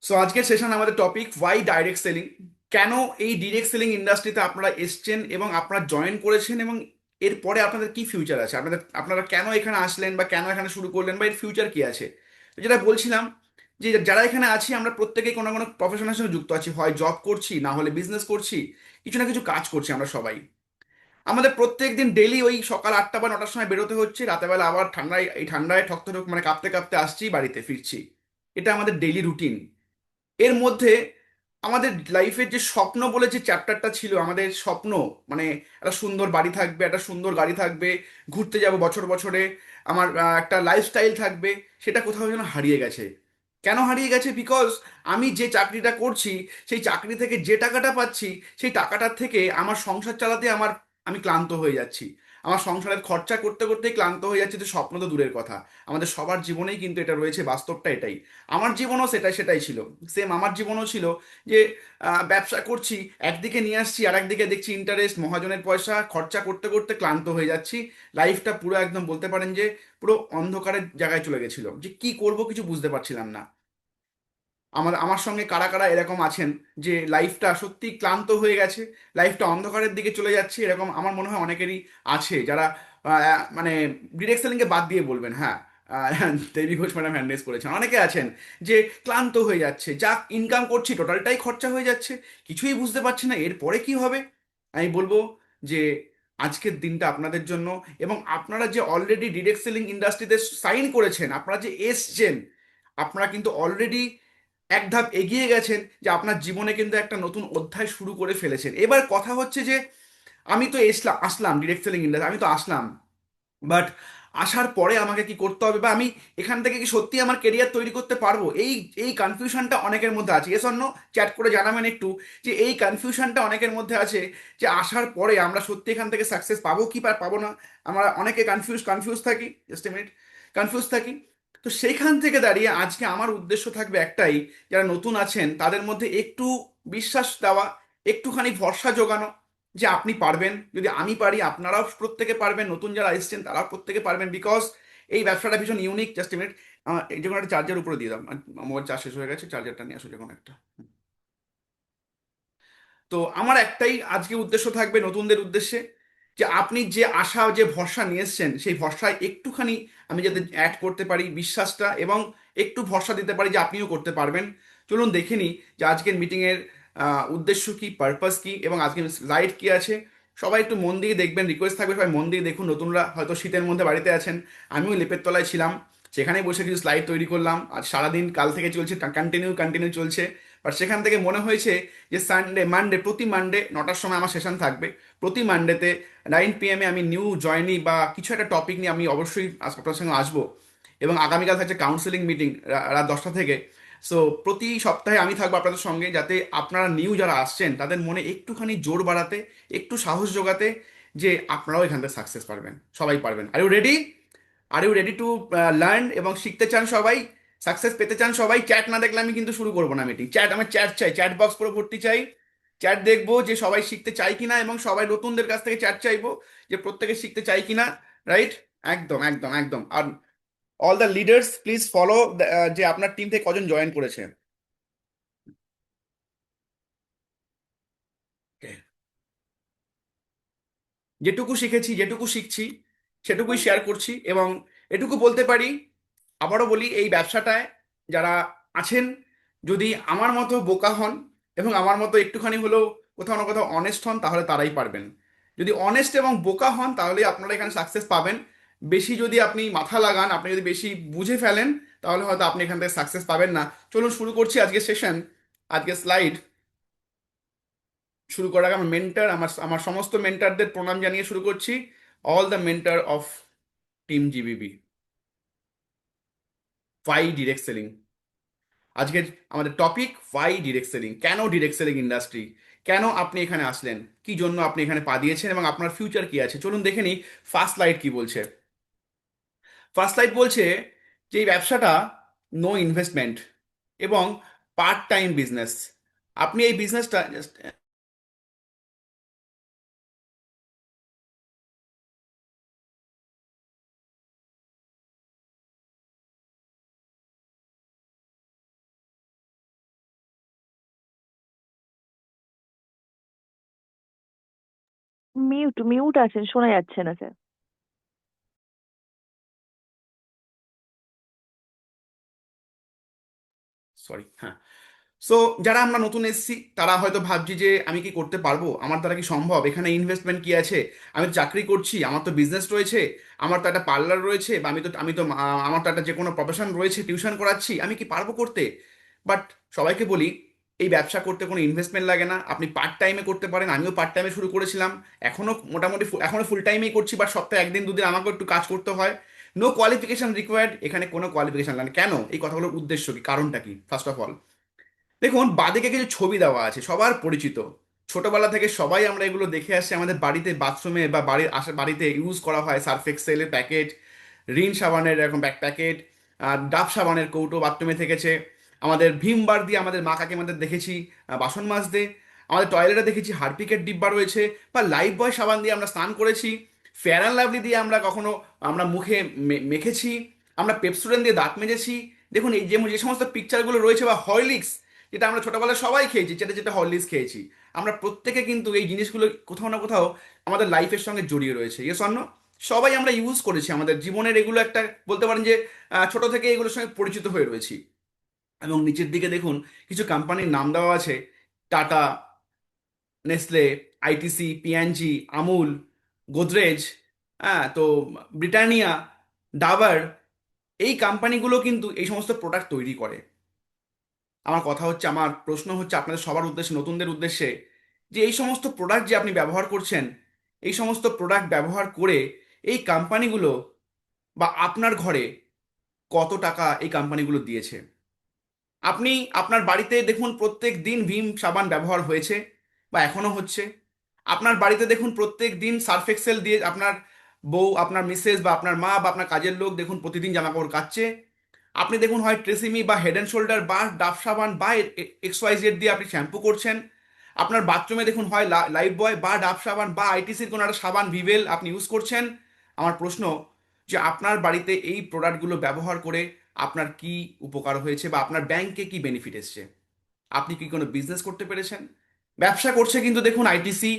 So আজকের session আমাদের topic Y direct selling. কেন এই ডিরেক্ট সেলিং ইন্ডাস্ট্রিতে আপনারা এসছেন এবং আপনারা জয়েন করেছেন, এবং এরপরে আপনাদের কি ফিউচার আছে, আপনারা কেন এখানে আসলেন বা কেন এখানে শুরু করলেন বা এর ফিউচার কি আছে। তো যেটা বলছিলাম, যে যারা এখানে আছি আমরা প্রত্যেকেই কোনো না কোনো প্রফেশনের সঙ্গে যুক্ত আছি, হয় জব করছি না হলে বিজনেস করছি, কিছু না কিছু কাজ করছি আমরা সবাই। আমাদের প্রত্যেক দিন ডেলি ওই সকাল 8টা বা 9টার সময় বেরোতে হচ্ছে, রাতেবেলা আবার ঠান্ডায়, এই ঠান্ডায় ঠকতে ঠক মানে কাঁপতে কাঁপতে আসছি, বাড়িতে ফিরছি। এটা আমাদের ডেইলি রুটিন। এর মধ্যে আমাদের লাইফের যে স্বপ্ন বলে যে চ্যাপ্টারটা ছিল, আমাদের স্বপ্ন মানে একটা সুন্দর বাড়ি থাকবে, একটা সুন্দর গাড়ি থাকবে, ঘুরতে যাব বছর বছরে, আমার একটা লাইফস্টাইল থাকবে, সেটা কোথাও যেন হারিয়ে গেছে। কেন হারিয়ে গেছে? বিকজ আমি যে চাকরিটা করছি, সেই চাকরি থেকে যে টাকাটা পাচ্ছি, সেই টাকাটার থেকে আমার সংসার চালাতে আমি ক্লান্ত হয়ে যাচ্ছি। আমার সংসারের খরচা করতে করতেই ক্লান্ত হয়ে যাচ্ছে, তো স্বপ্ন তো দূরের কথা। আমাদের সবার জীবনেই কিন্তু এটা রয়েছে, বাস্তবটা এটাই। আমার জীবনও সেটাই সেটাই ছিল। সেম আমার জীবনও ছিল যে ব্যবসা করছি, একদিকে নিয়ে আসছি আর একদিকে দেখছি ইন্টারেস্ট, মহাজনের পয়সা খরচা করতে করতে ক্লান্ত হয়ে যাচ্ছি। লাইফটা পুরো একদম বলতে পারেন যে পুরো অন্ধকারের জায়গায় চলে গেছিল, যে কি করব কিছু বুঝতে পারছিলাম না। আমার আমার সঙ্গে কারা কারা এরকম আছেন, যে লাইফটা সত্যি ক্লান্ত হয়ে গেছে, লাইফটা অন্ধকারের দিকে চলে যাচ্ছে, এরকম আমার মনে হয় অনেকেরই আছে, যারা মানে ডিরেক্ট সেলিংকে বাদ দিয়ে বলবেন, হ্যাঁ, দেবী ঘোষ ম্যাডাম হ্যান্ড রেজ করেছেন, অনেকে আছেন যে ক্লান্ত হয়ে যাচ্ছে, যা ইনকাম করছি টোটালটাই খরচা হয়ে যাচ্ছে, কিছুই বুঝতে পারছি না এরপরে কি হবে। আমি বলবো যে আজকের দিনটা আপনাদের জন্য, এবং আপনারা যে অলরেডি ডিরেক্ট সেলিং ইন্ডাস্ট্রিতে সাইন করেছেন, আপনারা যে এসছেন, আপনারা কিন্তু অলরেডি এক ধাপ এগিয়ে গেছেন, যে আপনার জীবনে কিন্তু একটা নতুন অধ্যায় শুরু করে ফেলেছেন। এবার কথা হচ্ছে যে আমি তো আসলাম ডিরেক্ট সেলিং ইন্ডাস্ট্রি, আমি তো আসলাম, বাট আসার পরে আমাকে কি করতে হবে, বা আমি এখান থেকে কি সত্যি আমার কেরিয়ার তৈরি করতে পারবো, এই এই কনফিউশনটা অনেকের মধ্যে আছে। এস অন্য চ্যাট করে জানাবেন একটু, যে এই কনফিউশনটা অনেকের মধ্যে আছে, যে আসার পরে আমরা সত্যি এখান থেকে সাকসেস পাবো কি পাবো না। আমরা অনেকে কনফিউজ থাকি, জাস্ট এ মিনিট, কনফিউজ থাকি। তো সেইখান থেকে দাঁড়িয়ে আজকে আমার উদ্দেশ্য থাকবে একটাই, যারা নতুন আছেন তাদের মধ্যে একটু বিশ্বাস দেওয়া, একটুখানি ভরসা জোগানো, যে আপনি পারবেন, যদি আমি পারি আপনারাও প্রত্যেকে পারবেন, নতুন যারা এসেছেন তারাও প্রত্যেকে পারবেন। বিকজ এই ব্যবসাটা ভীষণ ইউনিক। জাস্ট মিনিট, এই যে কোনো একটা চার্জার উপরে দিয়ে দাম, মোবাইল চার্জ শেষ হয়ে গেছে, চার্জারটা নিয়ে আসো যে কোনো একটা। তো আমার একটাই আজকে উদ্দেশ্য থাকবে নতুনদের উদ্দেশ্যে, যে আপনি যে আশা যে ভরসা নিয়ে এসছেন, সেই ভরসায় একটুখানি আমি যাতে অ্যাড করতে পারি বিশ্বাসটা, এবং একটু ভরসা দিতে পারি যে আপনিও করতে পারবেন। চলুন দেখে নিই যে আজকের মিটিংয়ের উদ্দেশ্য কি, পারপাস কি, এবং আজকের স্লাইড কি আছে। সবাই একটু মন দিয়ে দেখবেন, রিকোয়েস্ট থাকবে সবাই মন দিয়ে দেখুন। নতুনরা হয়তো শীতের মধ্যে বাড়িতে আছেন, আমিও লেপের তলায় ছিলাম, সেখানে বসে কিছু স্লাইড তৈরি করলাম, আর সারাদিন কাল থেকে চলছে, কন্টিনিউ কন্টিনিউ চলছে। বাট সেখান থেকে মনে হয়েছে যে মানডে, প্রতি মানডে 9টার সময় আমার সেশন থাকবে। প্রতি মানডেতে 9 PM আমি নিউ জয়নি বা কিছু একটা টপিক নিয়ে আমি অবশ্যই আপনার সঙ্গে আসবো। এবং আগামীকাল থাকছে কাউন্সেলিং মিটিং রাত 10টা থেকে। সো প্রতি সপ্তাহে আমি থাকবো আপনাদের সঙ্গে, যাতে আপনারা নিউ যারা আসছেন তাদের মনে একটুখানি জোর বাড়াতে, একটু সাহস যোগাতে, যে আপনারাও এখান থেকে সাকসেস পারবেন, সবাই পারবেন। Are you ready? Are you ready to learn এবং শিখতে চান সবাই, সাকসেস পেতে চান সবাই? চ্যাট না দেখলে আমি কিন্তু শুরু করবো না মিটিং। আমার চ্যাট চাই, চ্যাট বক্স পুরো ভর্তি চাই। চ্যাট দেখবো যে সবাই শিখতে চাই কিনা, এবং সবাই নতুনদের কাছ থেকে চ্যাট চাইবো, যে প্রত্যেকে শিখতে চাই কিনা। রাইট? একদম একদম একদম। আর all the leaders please follow, যে আপনার টিম থেকে কজন জয়েন করেছে। যেটুকু শিখেছি, যেটুকু শিখছি, সেটুকুই শেয়ার করছি। এবং এটুকু বলতে পারি, আবারও বলি, এই ব্যবসাটায় যারা আছেন, যদি আমার মতো বোকা হন এবং আমার মতো একটুখানি হলেও কোথাও না কোথাও অনেস্ট হন, তাহলে তারাই পারবেন। যদি অনেস্ট এবং বোকা হন, তাহলে আপনারা এখানে সাকসেস পাবেন। বেশি যদি আপনি মাথা লাগান, আপনি যদি বেশি বুঝে ফেলেন, তাহলে হয়তো আপনি এখান থেকে সাকসেস পাবেন না। চলুন শুরু করছি আজকের সেশন। আজকের স্লাইড শুরু করার আগে আমার মেন্টার, আমার আমার সমস্ত মেন্টারদের প্রণাম জানিয়ে শুরু করছি। All the mentor of team GBB, why direct selling. আজকের আমাদের টপিক ওয়াই ডিরেক্ট সেলিং, কেন ডিরেক্ট সেলিং ইন্ডাস্ট্রি, কেন আপনি এখানে আসলেন, কি জন্য আপনি এখানে পা দিয়েছেন, এবং আপনার ফিউচার কি আছে। চলুন দেখে নিই ফার্স্ট লাইট কি বলছে। ফার্স্ট লাইট বলছে যে এই ব্যবসাটা নো ইনভেস্টমেন্ট এবং পার্ট টাইম বিজনেস। আপনি এই বিজনেসটা মিউট মিউট আছেন, শোনা যাচ্ছে না স্যার। সরি, হ্যাঁ। সো যারা আমরা নতুন এসেছি তারা হয়তো ভাবছি যে আমি কি করতে পারবো, আমার দ্বারা কি সম্ভব, এখানে ইনভেস্টমেন্ট কি আছে, আমি তো চাকরি করছি, আমার তো বিজনেস রয়েছে, আমার তো একটা পার্লার রয়েছে, বা আমি তো আমার তো একটা যে কোনো প্রফেশন রয়েছে, টিউশন করাচ্ছি, আমি কি পারবো করতে? বাট সবাইকে বলি, এই ব্যবসা করতে কোনো ইনভেস্টমেন্ট লাগে না, আপনি পার্ট টাইমে করতে পারেন, আমিও পার্ট টাইমে শুরু করেছিলাম, এখনো মোটামুটি এখনো ফুল টাইমেই করছি, বাট সপ্তাহে একদিন দুদিন আমাকেও একটু কাজ করতে হয়। নো কোয়ালিফিকেশন রিকোয়ার্ড, এখানে কোনো কোয়ালিফিকেশন লাগে না। কেন? এই কথাগুলোর উদ্দেশ্য কি, কারণটা কি? ফার্স্ট অফ অল দেখুন, বাঁদিকে কিছু ছবি দেওয়া আছে সবার পরিচিত, ছোটবেলা থেকে সবাই আমরা এগুলো দেখে আসছি, আমাদের বাড়িতে বাথরুমে বা বাড়ির বাড়িতে ইউজ করা হয় সার্ফ এক্সেলের প্যাকেট, রিন সাবানের এরকম প্যাকেট, আর ডাব সাবানের কৌটো বাথরুমে থেকেছে, আমাদের ভীম বার দিয়ে আমাদের মা কাকিমাদের দেখেছি বাসন মাজতে, আমাদের টয়লেটে দেখেছি হারপিকের ডিব্বা রয়েছে, বা লাইফ বয় সাবান দিয়ে আমরা স্নান করেছি, ফেয়ার অ্যান্ড লাভলি দিয়ে আমরা কখনো আমরা মুখে মেখেছি, আমরা পেপসোডেন্ট দিয়ে দাঁত মেজেছি। দেখুন এই যে যে সমস্ত পিকচারগুলো রয়েছে, বা হরলিক্স যেটা আমরা ছোটবেলায় সবাই খেয়েছি, যেটা যেটা হরলিক্স খেয়েছি, আমরা প্রত্যেকে কিন্তু এই জিনিসগুলো কোথাও না কোথাও আমাদের লাইফের সঙ্গে জড়িয়ে রয়েছে, ইয়েস অর নো? সবাই আমরা ইউজ করেছি আমাদের জীবনের, এগুলো একটা বলতে পারেন যে ছোট থেকে এগুলোর সঙ্গে পরিচিত হয়ে রয়েছি। এবং নিচের দিকে দেখুন কিছু কোম্পানির নাম দেওয়া আছে: tata, Nestle, ITC, PNG, Amul, Godrej, হ্যাঁ তো ব্রিটানিয়া, ডাবার, এই কোম্পানিগুলো কিন্তু এই সমস্ত প্রোডাক্ট তৈরি করে। আমার কথা হচ্ছে, আমার প্রশ্ন হচ্ছে আপনাদের সবার উদ্দেশ্যে, নতুনদের উদ্দেশ্যে, যে এই সমস্ত প্রোডাক্ট যে আপনি ব্যবহার করছেন, এই সমস্ত প্রোডাক্ট ব্যবহার করে এই কোম্পানিগুলো বা আপনার ঘরে কত টাকা এই কোম্পানিগুলো দিয়েছে? আপনি আপনার বাড়িতে দেখুন প্রত্যেক দিন ভীম সাবান ব্যবহার হয়েছে বা এখনো হচ্ছে। আপনার বাড়িতে দেখুন প্রত্যেক দিন সার্ফ এক্সেল দিয়ে আপনার বউ, আপনার মিসেস বা আপনার মা বা আপনার কাজের লোক দেখুন প্রতিদিন জামা কাপড় কাচ্ছে। আপনি দেখুন হয় ট্রেসিমি বা হেড অ্যান্ড শোল্ডার বা ডাভ সাবান বা এক্সওয়াইজেড দিয়ে আপনি শ্যাম্পু করছেন। আপনার বাথরুমে দেখুন হয় লাইফ বয় বা ডাভ সাবান বা আইটিসির কোনো একটা সাবান ভিভেল আপনি ইউজ করছেন। আমার প্রশ্ন, যে আপনার বাড়িতে এই প্রোডাক্টগুলো ব্যবহার করে আপনার কি উপকার হয়েছে বা আপনার ব্যাংকে কি বেনিফিট এসছে? আপনি কি কোনো বিজনেস করতে পেরেছেন? ব্যবসা করছে কিন্তু দেখুন ITC,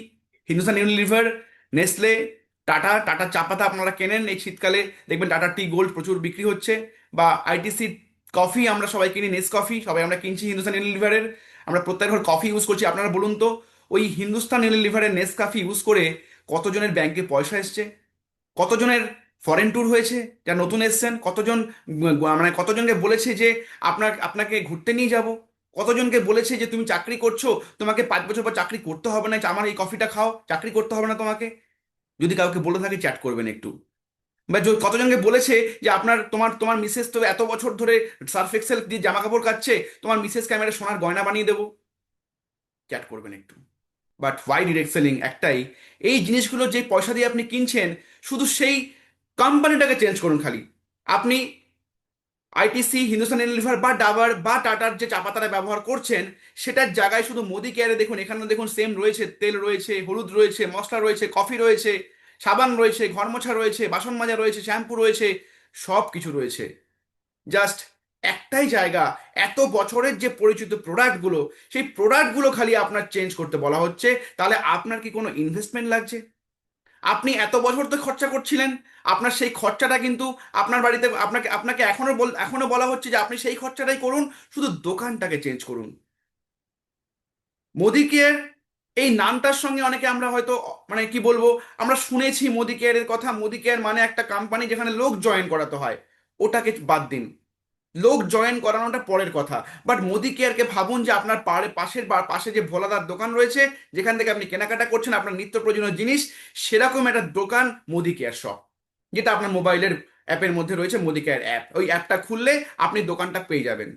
Hindustan Unilever, Nestle, tata. টাটার চা পাতা আপনারা কেনেন এই শীতকালে, দেখবেন টাটা টি গোল্ড প্রচুর বিক্রি হচ্ছে। বা আইটিসি কফি আমরা সবাই কিনি, নেস কফি সবাই আমরা কিনছি হিন্দুস্তান ইউনিলিভারের, আমরা প্রত্যেক ঘর কফি ইউজ করছি। আপনারা বলুন তো, ওই হিন্দুস্তান ইউনিলিভারের নেস কফি ইউজ করে কতজনের ব্যাংকে পয়সা এসছে? কতজনের ফরেন ট্যুর হয়েছে যারা নতুন এসছেন? কতজন মানে কতজনকে বলেছে যে আপনাকে ঘুরতে নিয়ে যাব? কতজনকে বলেছে যে তুমি চাকরি করছো, তোমাকে 5 বছর পর চাকরি করতে হবে না, আমার এই কফিটা খাও, চাকরি করতে হবে না তোমাকে? যদি কাউকে বলে থাকে চ্যাট করবেন একটু। বা কতজনকে বলেছে যে আপনার তোমার তোমার মিসেস তো এত বছর ধরে সার্ফ এক্সেল দিয়ে জামা কাপড় কাচ্ছে, তোমার মিসেস ক্যামেরা সোনার গয়না বানিয়ে দেবো? চ্যাট করবেন একটু। বাট ওয়াই ডিরেক্ট সেলিং একটাই, এই জিনিসগুলো যে পয়সা দিয়ে আপনি কিনছেন, শুধু সেই কোম্পানিটাকে চেঞ্জ করুন খালি। আপনি আইটিসি, হিন্দুস্তান ইউনিলিভার বা ডাবার বা টাটার যে চা পাতাটা ব্যবহার করছেন, সেটার জায়গায় শুধু মোদি কেয়ারে দেখুন, এখানে দেখুন সেম রয়েছে, তেল রয়েছে, হলুদ রয়েছে, মশলা রয়েছে, কফি রয়েছে, সাবান রয়েছে, ঘর মোছা রয়েছে, বাসন মাজা রয়েছে, শ্যাম্পু রয়েছে, সব কিছু রয়েছে। জাস্ট একটাই জায়গা, এত বছরের যে পরিচিত প্রোডাক্টগুলো, সেই প্রোডাক্টগুলো খালি আপনার চেঞ্জ করতে বলা হচ্ছে। তাহলে আপনার কি কোনো ইনভেস্টমেন্ট লাগছে? আপনি এত বছর তো খরচা করছিলেন, আপনার সেই খরচাটা কিন্তু আপনার বাড়িতে আপনাকে আপনাকে এখনো বলা হচ্ছে যে আপনি সেই খরচাটাই করুন, শুধু দোকানটাকে চেঞ্জ করুন। মোদি কেয়ার, এই নামটার সঙ্গে অনেকে আমরা হয়তো মানে কি বলবো, আমরা শুনেছি মোদি কেয়ারের কথা। মোদি কেয়ার মানে একটা কোম্পানি যেখানে লোক জয়েন করাতে হয়, ওটাকে বাদ দিন, লোক জয়েন করানোটা পরের কথা। বাট মোদি কেয়ারকে ভাবুন যে আপনার পাশে যে ভোলাদার দোকান রয়েছে, যেখান থেকে আপনি কেনাকাটা করছেন আপনার নিত্য প্রয়োজনীয় জিনিস, সেরকম একটা দোকান মোদি কেয়ার শপ, যেটা আপনার মোবাইলের অ্যাপের মধ্যে রয়েছে মোদি কেয়ার অ্যাপ। ওই অ্যাপটা খুললে আপনি দোকানটা পেয়ে যাবেন।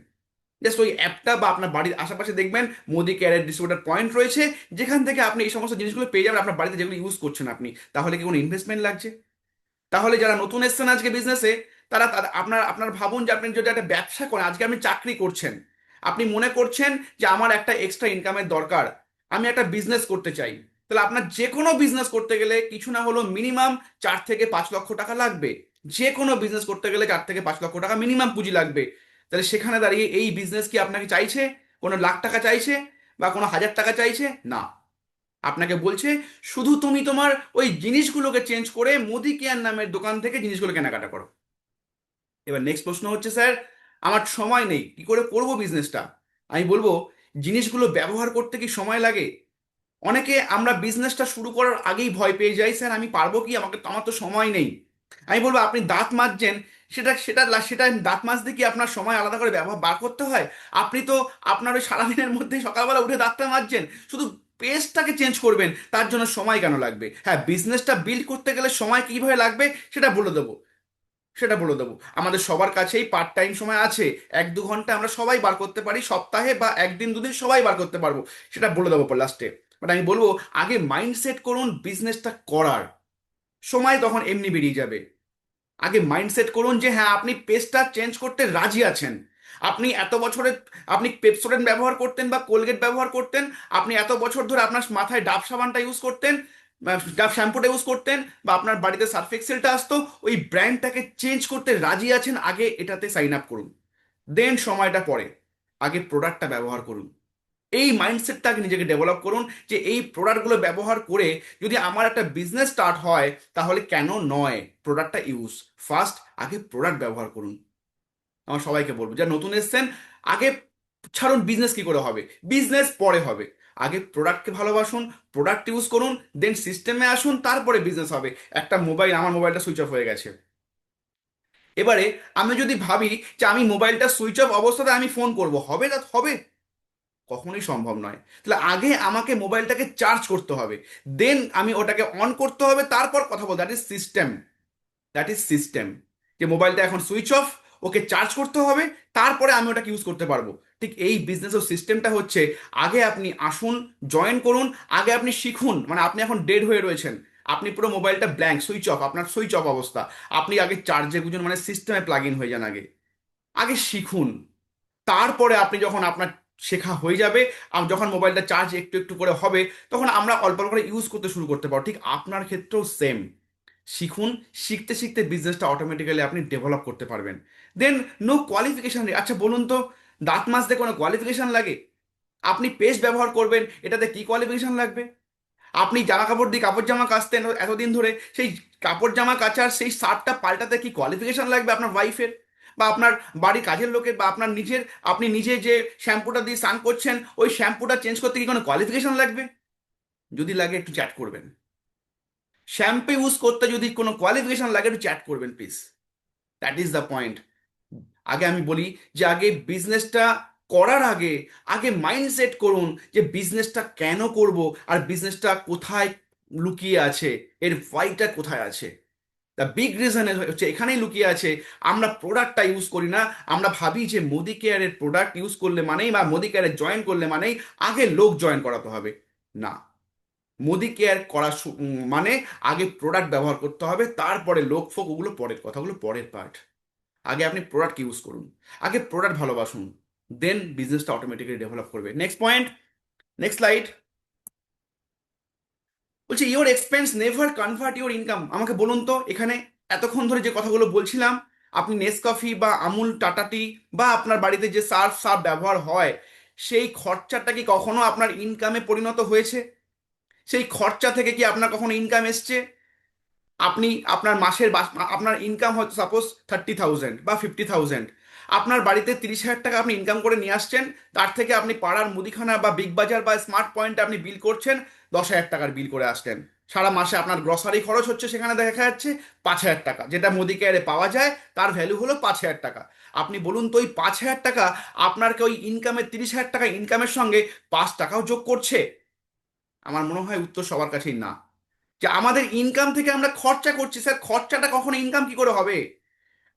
জাস্ট ওই অ্যাপটা বা আপনার বাড়ির আশেপাশে দেখবেন মোদি কেয়ারের ডিস্ট্রিবিউটার পয়েন্ট রয়েছে, যেখান থেকে আপনি এই সমস্ত জিনিসগুলো পেয়ে যাবেন আপনার বাড়িতে, যেগুলো ইউজ করছেন আপনি। তাহলে কি কোনো ইনভেস্টমেন্ট লাগছে? তাহলে যারা নতুন এসছেন আজকে বিজনেসে, তারা আপনার আপনার ভাবুন যে আপনি যদি একটা ব্যবসা করেন, আজকে আপনি চাকরি করছেন, আপনি মনে করছেন যে আমার একটা এক্সট্রা ইনকামের দরকার, আমি একটা বিজনেস করতে চাই, তাহলে আপনার যে কোনো বিজনেস করতে গেলে কিছু না হলো মিনিমাম 4 থেকে 5 লক্ষ টাকা লাগবে। যে কোনো বিজনেস করতে গেলে 4 থেকে 5 লক্ষ টাকা মিনিমাম পুঁজি লাগবে। তাহলে সেখানে দাঁড়িয়ে এই বিজনেস কি আপনাকে চাইছে? কোনো লাখ টাকা চাইছে বা কোনো হাজার টাকা চাইছে? না। আপনাকে বলছে শুধু তুমি তোমার ওই জিনিসগুলোকে চেঞ্জ করে মোদি কেয়ার নামের দোকান থেকে জিনিসগুলো কেনাকাটা করো। এবার নেক্সট প্রশ্ন হচ্ছে, স্যার আমার সময় নেই, কি করে করব বিজনেসটা? আমি বলবো, জিনিসগুলো ব্যবহার করতে কি সময় লাগে? অনেকে আমরা বিজনেসটা শুরু করার আগেই ভয় পেয়ে যাই, স্যার আমি পারবো কি, আমার তো সময় নেই। আমি বলবো, আপনি দাঁত মাজছেন, সেটা দাঁত মাজতে কি আপনার সময় আলাদা করে ব্যবহার বার করতে হয়? আপনি তো আপনার ওই সারাদিনের মধ্যে সকালবেলা উঠে দাঁতটা মাজছেন, শুধু পেস্টটাকে চেঞ্জ করবেন, তার জন্য সময় কেন লাগবে? হ্যাঁ, বিজনেসটা বিল্ড করতে গেলে সময় কিভাবে লাগবে সেটা বলে দেবো, আমাদের সবার কাছেই পার্ট টাইম সময় আছে, 1-2 ঘন্টা আমরা সবাই বার করতে পারি সপ্তাহে, বা একদিন দুদিন সবাই বার করতে পারবো, সেটা বলে দেবো লাস্টে। বাট আমি বলবো, আগে মাইন্ডসেট করুন বিজনেসটা করার, সময় তখন এমনি বেরিয়ে যাবে। আগে মাইন্ডসেট করুন যে হ্যাঁ, আপনি পেস্টটা চেঞ্জ করতে রাজি আছেন। আপনি এত বছরে আপনি পেপসোডেন্ট ব্যবহার করতেন বা কোলগেট ব্যবহার করতেন, আপনি এত বছর ধরে আপনার মাথায় ডাব সাবানটা ইউজ করতেন, ডাব শ্যাম্পুটা ইউজ করতেন, বা আপনার বাড়িতে সার্ফ এক্সেলটা আসতো, ওই ব্র্যান্ডটাকে চেঞ্জ করতে রাজি আছেন, আগে এটাতে সাইন আপ করুন। দেন সময়টা পরে, আগে প্রোডাক্টটা ব্যবহার করুন। এই মাইন্ডসেটটাকে নিজেকে ডেভেলপ করুন যে এই প্রোডাক্টগুলো ব্যবহার করে যদি আমার একটা বিজনেস স্টার্ট হয়, তাহলে কেন নয় প্রোডাক্টটা ইউজ। ফার্স্ট আগে প্রোডাক্ট ব্যবহার করুন। আমার সবাইকে বলবো, যারা নতুন এসেছেন, আগে ছাড়ুন বিজনেস কি করে হবে, বিজনেস পরে হবে। আগে প্রোডাক্টকে ভালোবাসুন, প্রোডাক্ট ইউজ করুন, দেন সিস্টেমে আসুন, তারপরে বিজনেস হবে। একটা মোবাইল, আমার মোবাইলটা সুইচ অফ হয়ে গেছে, এবারে আমি যদি ভাবি যে আমি মোবাইলটা সুইচ অফ অবস্থাতে আমি ফোন করব, হবে? তা হবে? কখনোই সম্ভব নয়। তাহলে আগে আমাকে মোবাইলটাকে চার্জ করতে হবে, দেন আমি ওটাকে অন করতে হবে, তারপর কথা বলতে, that is system. That is system. যে মোবাইলটা এখন সুইচ অফ, ওকে চার্জ করতে হবে, তারপরে আমি ওটাকে ইউজ করতে পারবো। ঠিক এই বিজনেসের সিস্টেমটা হচ্ছে, আগে আপনি আসুন, জয়েন করুন, আগে আপনি শিখুন। মানে আপনি এখন ডেড হয়ে রয়েছেন, আপনি পুরো মোবাইলটা ব্ল্যাঙ্ক, সুইচ অফ, আপনার সুইচ অফ অবস্থা। আপনি আগে চার্জে গুঁজুন, মানে সিস্টেমে প্লাগ ইন হয়ে যান। আগে আগে শিখুন, তারপরে আপনি যখন আপনার শেখা হয়ে যাবে, যখন মোবাইলটা চার্জ একটু একটু করে হবে, তখন আমরা অল্প অল্প করে ইউজ করতে শুরু করতে পারবো। ঠিক আপনার ক্ষেত্রেও সেম। শিখুন, শিখতে শিখতে বিজনেসটা অটোমেটিক্যালি আপনি ডেভেলপ করতে পারবেন। দেন নো কোয়ালিফিকেশন। আচ্ছা বলুন তো, দাঁত মাজতে কোনো কোয়ালিফিকেশন লাগে? আপনি পেস্ট ব্যবহার করবেন, এটাতে কি কোয়ালিফিকেশন লাগবে? আপনি জামা কাপড় দিয়ে কাপড় জামা কাচতেন এতদিন ধরে, সেই কাপড় জামা কাচার সেই শার্টটা পাল্টাতে কি কোয়ালিফিকেশন লাগবে আপনার ওয়াইফের, বা আপনার বাড়ির কাজের লোকের, বা আপনার নিজের? আপনি নিজে যে শ্যাম্পুটা দিয়ে স্নান করছেন, ওই শ্যাম্পুটা চেঞ্জ করতে কি কোনো কোয়ালিফিকেশন লাগবে? যদি লাগে একটু চ্যাট করবেন। শ্যাম্পু ইউজ করতে যদি কোনো কোয়ালিফিকেশন লাগে, একটু চ্যাট করবেন please. That is the point. আগে আমি বলি যে আগে বিজনেসটা করার আগে, আগে মাইন্ডসেট করুন যে বিজনেসটা কেন করব, আর বিজনেসটা কোথায় লুকিয়ে আছে, এর ভয়টা কোথায় আছে। দ্য বিগ রিজন হচ্ছে এখানেই লুকিয়ে আছে। আমরা প্রোডাক্টটা ইউজ করি না, আমরা ভাবি যে মোদি কেয়ারের প্রোডাক্ট ইউজ করলে মানেই, বা মোদি কেয়ারে জয়েন করলে মানেই আগে লোক জয়েন করাতে হবে। না, মোদি কেয়ার মানে আগে প্রোডাক্ট ব্যবহার করতে হবে, তারপরে লোক ফোক ওগুলো পরের কথাগুলো, পরের পার্ট। আগে আপনি প্রোডাক্ট ইউজ করুন, আগে প্রোডাক্ট ভালোবাসুন, দেন বিজনেসটা অটোমেটিক্যালি ডেভেলপ করবে। Next point, next slide. বলছি your expense never convert your income. আমাকে বলুন তো, এখানে এতক্ষণ ধরে যে কথাগুলো বলছিলাম, আপনি নেসকাফি বা আমুল টাটা টি, বা আপনার বাড়িতে যে সার্ফ সার্ফ ব্যবহার হয়, সেই খরচাটা কি কখনো আপনার ইনকামে পরিণত হয়েছে? সেই খরচা থেকে কি আপনার কখনো ইনকাম এসছে? আপনি আপনার আপনার ইনকাম হয়তো সাপোজ 30,000 বা 50,000, আপনার বাড়িতে 30,000 টাকা আপনি ইনকাম করে নিয়ে আসছেন, তার থেকে আপনি পাড়ার মুদিখানা বা বিগ বাজার বা স্মার্ট পয়েন্টে আপনি বিল করছেন 10,000 টাকার বিল করে আসলেন। সারা মাসে আপনার গ্রসারি খরচ হচ্ছে সেখানে দেখা যাচ্ছে 5,000 টাকা, যেটা মুদি কেয়ারে পাওয়া যায় তার ভ্যালু হলো 5,000 টাকা। আপনি বলুন তো, ওই 5,000 টাকা আপনাকে ওই ইনকামের 30,000 টাকা ইনকামের সঙ্গে 5 টাকাও যোগ করছে? আমার মনে হয় উত্তর সবার কাছেই না। যে আমাদের ইনকাম থেকে আমরা খরচা করছি, স্যার খরচাটা কখনো ইনকাম কি করে হবে?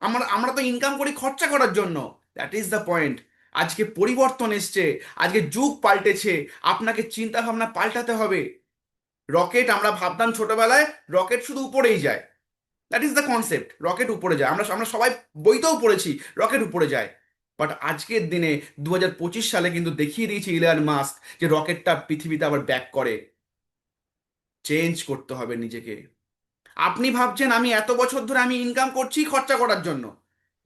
আমরা আমরা তো ইনকাম করি খরচা করার জন্য। That is the point. আজকে পরিবর্তন এসছে, আজকে যুগ পাল্টেছে, আপনাকে চিন্তা ভাবনা পাল্টাতে হবে। রকেট, আমরা ভাবতাম ছোটবেলায় রকেট শুধু উপরেই যায়, that is the concept, rocket উপরে যায়, আমরা আমরা সবাই বইতেও পড়েছি রকেট উপরে যায়। বাট আজকের দিনে 2025 সালে কিন্তু দেখিয়ে দিয়েছে ইলন মাস্ক যে রকেটটা পৃথিবীতে আবার ব্যাক করে। চেঞ্জ করতে হবে নিজেকে। আপনি ভাবছেন আমি এত বছর ধরে আমি ইনকাম করছি খরচা করার জন্য,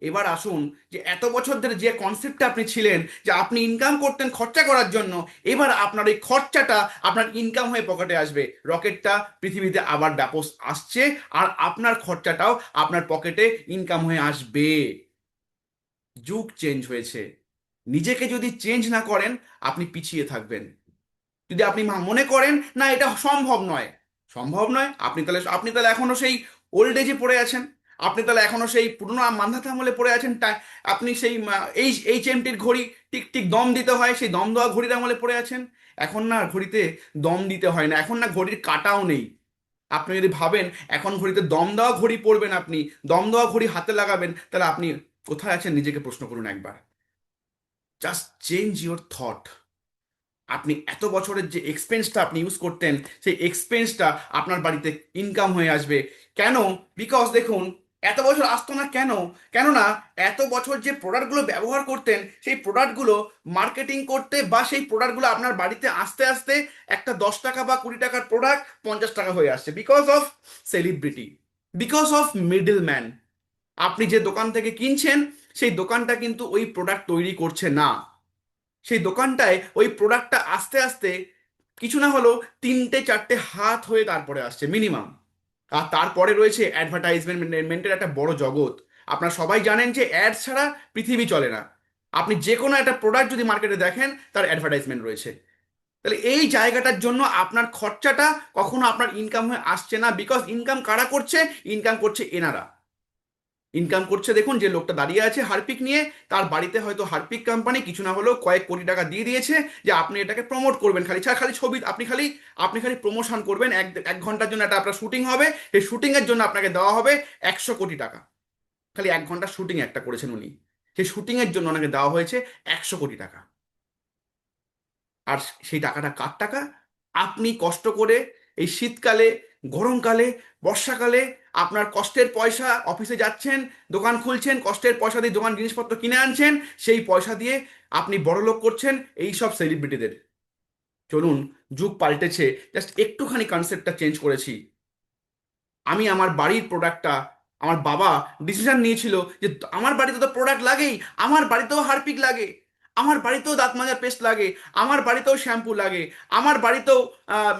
এবার আসুন যে এত বছর ধরে যে কনসেপ্টটা আপনি ছিলেন যে আপনি ইনকাম করতেন খরচা করার জন্য, এবার আপনার এই খরচাটা আপনার ইনকাম হয়ে পকেটে আসবে। রকেটটা পৃথিবীতে আবার ব্যাপস আসছে, আর আপনার খরচাটাও আপনার পকেটে ইনকাম হয়ে আসবে। যুগ চেঞ্জ হয়েছে। নিজেকে যদি চেঞ্জ না করেন, আপনি পিছিয়ে থাকবেন। যদি আপনি মনে করেন না এটা সম্ভব নয়, সম্ভব নয়, আপনি তাহলে এখনো সেই ওল্ড এজে পড়ে আছেন। আপনি তাহলে এখনো সেই পুরনো মান্ধাতা আমলে পড়ে আছেন। আপনি সেই এইচএমটির ঘড়ি টিক টিক দম দিতে হয়, সেই দম দেওয়া ঘড়ির আমলে পড়ে আছেন। এখন না ঘড়িতে দম দিতে হয় না, এখন না ঘড়ির কাঁটাও নেই। আপনি যদি ভাবেন এখন ঘড়িতে দম দেওয়া ঘড়ি পরবেন, আপনি দম দেওয়া ঘড়ি হাতে লাগাবেন, তাহলে আপনি কোথায় আছেন নিজেকে প্রশ্ন করুন একবার। Just change your thought. আপনি এত বছরের যে এক্সপেন্সটা আপনি ইউজ করতেন, সেই এক্সপেন্সটা আপনার বাড়িতে ইনকাম হয়ে আসবে। কেন? বিকজ দেখুন, এত বছর আসতো না কেন? কেননা এত বছর যে প্রোডাক্টগুলো ব্যবহার করতেন, সেই প্রোডাক্টগুলো মার্কেটিং করতে বা সেই প্রোডাক্টগুলো আপনার বাড়িতে আসতে আসতে একটা 10 টাকা বা 20 টাকার প্রোডাক্ট 50 টাকা হয়ে আসছে, because of celebrity, because of middle man. আপনি যে দোকান থেকে কিনছেন, সেই দোকানটা কিন্তু ওই প্রোডাক্ট তৈরি করছে না। সেই দোকানটায় ওই প্রোডাক্টটা আস্তে আস্তে কিছু না হলেও 3-4টে হাত হয়ে তারপরে আসছে মিনিমাম। আর তারপরে রয়েছে অ্যাডভার্টাইজমেন্টের একটা বড় জগৎ। আপনারা সবাই জানেন যে অ্যাড ছাড়া পৃথিবী চলে না। আপনি যে কোনো একটা প্রোডাক্ট যদি মার্কেটে দেখেন, তার অ্যাডভার্টাইজমেন্ট রয়েছে। তাহলে এই জায়গাটার জন্য আপনার খরচাটা কখনো আপনার ইনকাম হয়ে আসছে না, বিকজ ইনকাম কারা করছে? ইনকাম করছে এনারা। ইনকাম করছে, দেখুন যে লোকটা দাঁড়িয়ে আছে হারপিক নিয়ে, তার বাড়িতে হয়তো হারপিক কোম্পানি কিছু না হলেও কয়েক কোটি টাকা দিয়ে দিয়েছে যে আপনি এটাকে প্রমোট করবেন, খালি খালি ছবি, আপনি খালি প্রমোশন করবেন। 1 ঘন্টার জন্য একটা আপনার শুটিং হবে, সেই শুটিং এর জন্য আপনাকে দেওয়া হবে 100 কোটি টাকা। খালি 1 ঘন্টার শুটিং একটা করেছেন উনি, সেই শুটিং এর জন্য ওনাকে দেওয়া হয়েছে 100 কোটি টাকা। আর সেই টাকাটা কার টাকা? আপনি কষ্ট করে এই শীতকালে, গরমকালে, বর্ষাকালে আপনার কষ্টের পয়সা, অফিসে যাচ্ছেন, দোকান খুলছেন, কষ্টের পয়সা দিয়ে দোকান জিনিসপত্র কিনে আনছেন, সেই পয়সা দিয়ে আপনি বড়লোক করছেন এই সব সেলিব্রিটিদের। চলুন, যুগ পাল্টেছে, জাস্ট একটুখানি কনসেপ্টটা চেঞ্জ করেছি। আমি আমার বাড়ির প্রোডাক্টটা, আমার বাবা ডিসিশন নিয়েছিল যে আমার বাড়িতে তো প্রোডাক্ট লাগেই, আমার বাড়িতেও হারপিক লাগে, আমার বাড়িতেও দাঁত মাজার পেস্ট লাগে, আমার বাড়িতেও শ্যাম্পু লাগে, আমার বাড়িতেও আহ,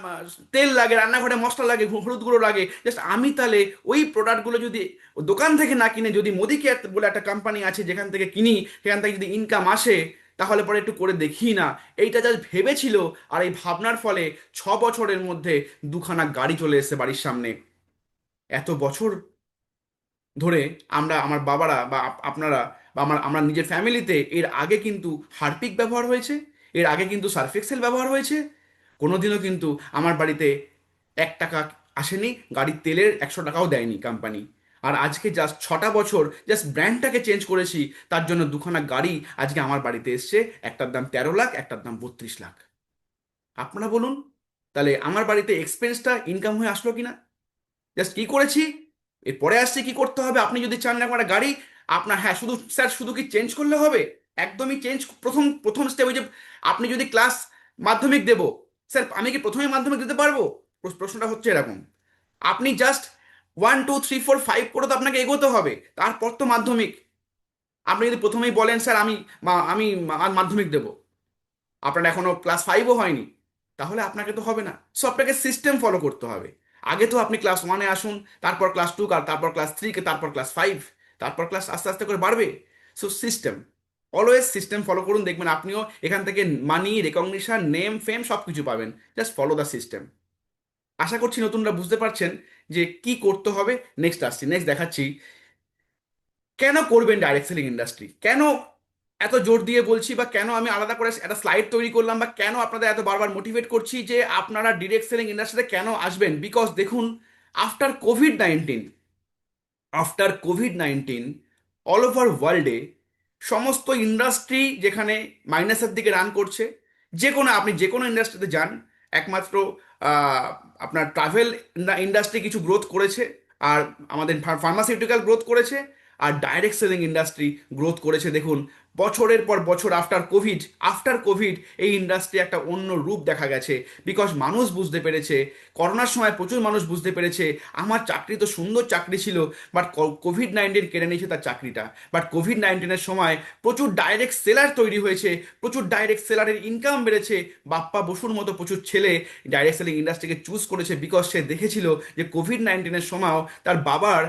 তেল লাগে, রান্নাঘরে মশলা লাগে, হলুদ গুঁড়ো লাগে। জাস্ট আমি তাহলে ওই প্রোডাক্টগুলো যদি দোকান থেকে না কিনে, যদি মোদি কেয়ার বলে একটা কোম্পানি আছে যেখান থেকে কিনি, সেখান থেকে যদি ইনকাম আসে, তাহলে পরে একটু করে দেখি না। এইটা জাস্ট ভেবেছিল, আর এই ভাবনার ফলে 6 বছরের মধ্যে 2খানা গাড়ি চলে এসেছে বাড়ির সামনে। এত বছর ধরে আমরা, আমার বাবারা বা আপনারা বা আমরা নিজের ফ্যামিলিতে এর আগে কিন্তু হারপিক ব্যবহার হয়েছে, এর আগে কিন্তু সার্ফ এক্সেল ব্যবহার হয়েছে। কোনোদিনও কিন্তু আমার বাড়িতে 1 টাকা আসেনি, গাড়ির তেলের 100 টাকাও দেয়নি কোম্পানি। আর আজকে জাস্ট 6টা বছর জাস্ট ব্র্যান্ডটাকে চেঞ্জ করেছি, তার জন্য 2খানা গাড়ি আজকে আমার বাড়িতে এসছে। একটার দাম 13 লাখ, একটার দাম 32 লাখ। আপনারা বলুন, তাহলে আমার বাড়িতে এক্সপেন্সটা ইনকাম হয়ে আসলো কিনা? জাস্ট কি করেছি, এরপরে আসছে কি করতে হবে। আপনি যদি চান না একটা গাড়ি আপনার, হ্যাঁ শুধু স্যার শুধু কি চেঞ্জ করলে হবে? একদমই চেঞ্জ, প্রথম প্রথম স্টেপ ওই যে আপনি যদি ক্লাস মাধ্যমিক দেব, স্যার আমি কি প্রথমে মাধ্যমিক দিতে পারবো? প্রশ্নটা হচ্ছে এরকম। আপনি জাস্ট 1 2 3 4 5 করে তো আপনাকে এগোতে হবে, তারপর তো মাধ্যমিক। আপনি যদি প্রথমেই বলেন স্যার আমি মাধ্যমিক দেব, আপনার এখনো ক্লাস 5ও হয়নি, তাহলে আপনাকে তো হবে না। সো আপনাকে সিস্টেম ফলো করতে হবে। আগে তো আপনি ক্লাস 1-এ আসুন, তারপর ক্লাস 2, তারপর ক্লাস 3, তারপর ক্লাস 5, তারপর ক্লাস আস্তে আস্তে করে বাড়বে। So system, always system follow করুন, দেখবেন আপনিও এখান থেকে মানি, রেকগনিশন, নেম, ফেম সব কিছু পাবেন। Just follow the system. আশা করছি নতুনরা বুঝতে পারছেন যে কি করতে হবে। নেক্সট দেখাচ্ছি কেন করবেন ডাইরেক্ট সেলিং ইন্ডাস্ট্রি, কেন এত জোর দিয়ে বলছি, বা কেন আমি আলাদা করে একটা স্লাইড তৈরি করলাম, বা কেন আপনাদের এত বারবার মোটিভেট করছি যে আপনারা ডিরেক্ট সেলিং ইন্ডাস্ট্রিতে কেন আসবেন। বিকজ দেখুন, আফটার কোভিড 19, অল ওভার ওয়ার্ল্ডে সমস্ত ইন্ডাস্ট্রি যেখানে মাইনাসের দিকে রান করছে, আপনি যে কোনো ইন্ডাস্ট্রিতে যান, একমাত্র আহ, আপনার ট্রাভেল ইন্ডাস্ট্রি কিছু গ্রোথ করেছে, আর আমাদের ফার্মাসিউটিক্যাল গ্রোথ করেছে, আর ডাইরেক্ট সেলিং ইন্ডাস্ট্রি গ্রোথ করেছে দেখুন বছরের পর বছর। আফটার কোভিড এই ইন্ডাস্ট্রি একটা অন্য রূপ দেখা গেছে, বিকজ মানুষ বুঝতে পেরেছে, করোনার সময় প্রচুর মানুষ বুঝতে পেরেছে আমার চাকরি তো সুন্দর চাকরি ছিল, বাট কোভিড-19 কেড়ে নিয়েছে তার চাকরিটা। বাট কোভিড-19-এর সময় প্রচুর ডাইরেক্ট সেলার তৈরি হয়েছে, প্রচুর ডাইরেক্ট সেলারের ইনকাম বেড়েছে। বাপ্পা বসুর মতো প্রচুর ছেলে ডাইরেক্ট সেলিং ইন্ডাস্ট্রিকে চুজ করেছে, বিকজ সে দেখেছিল যে কোভিড-19-এর সময়ও তার বাবার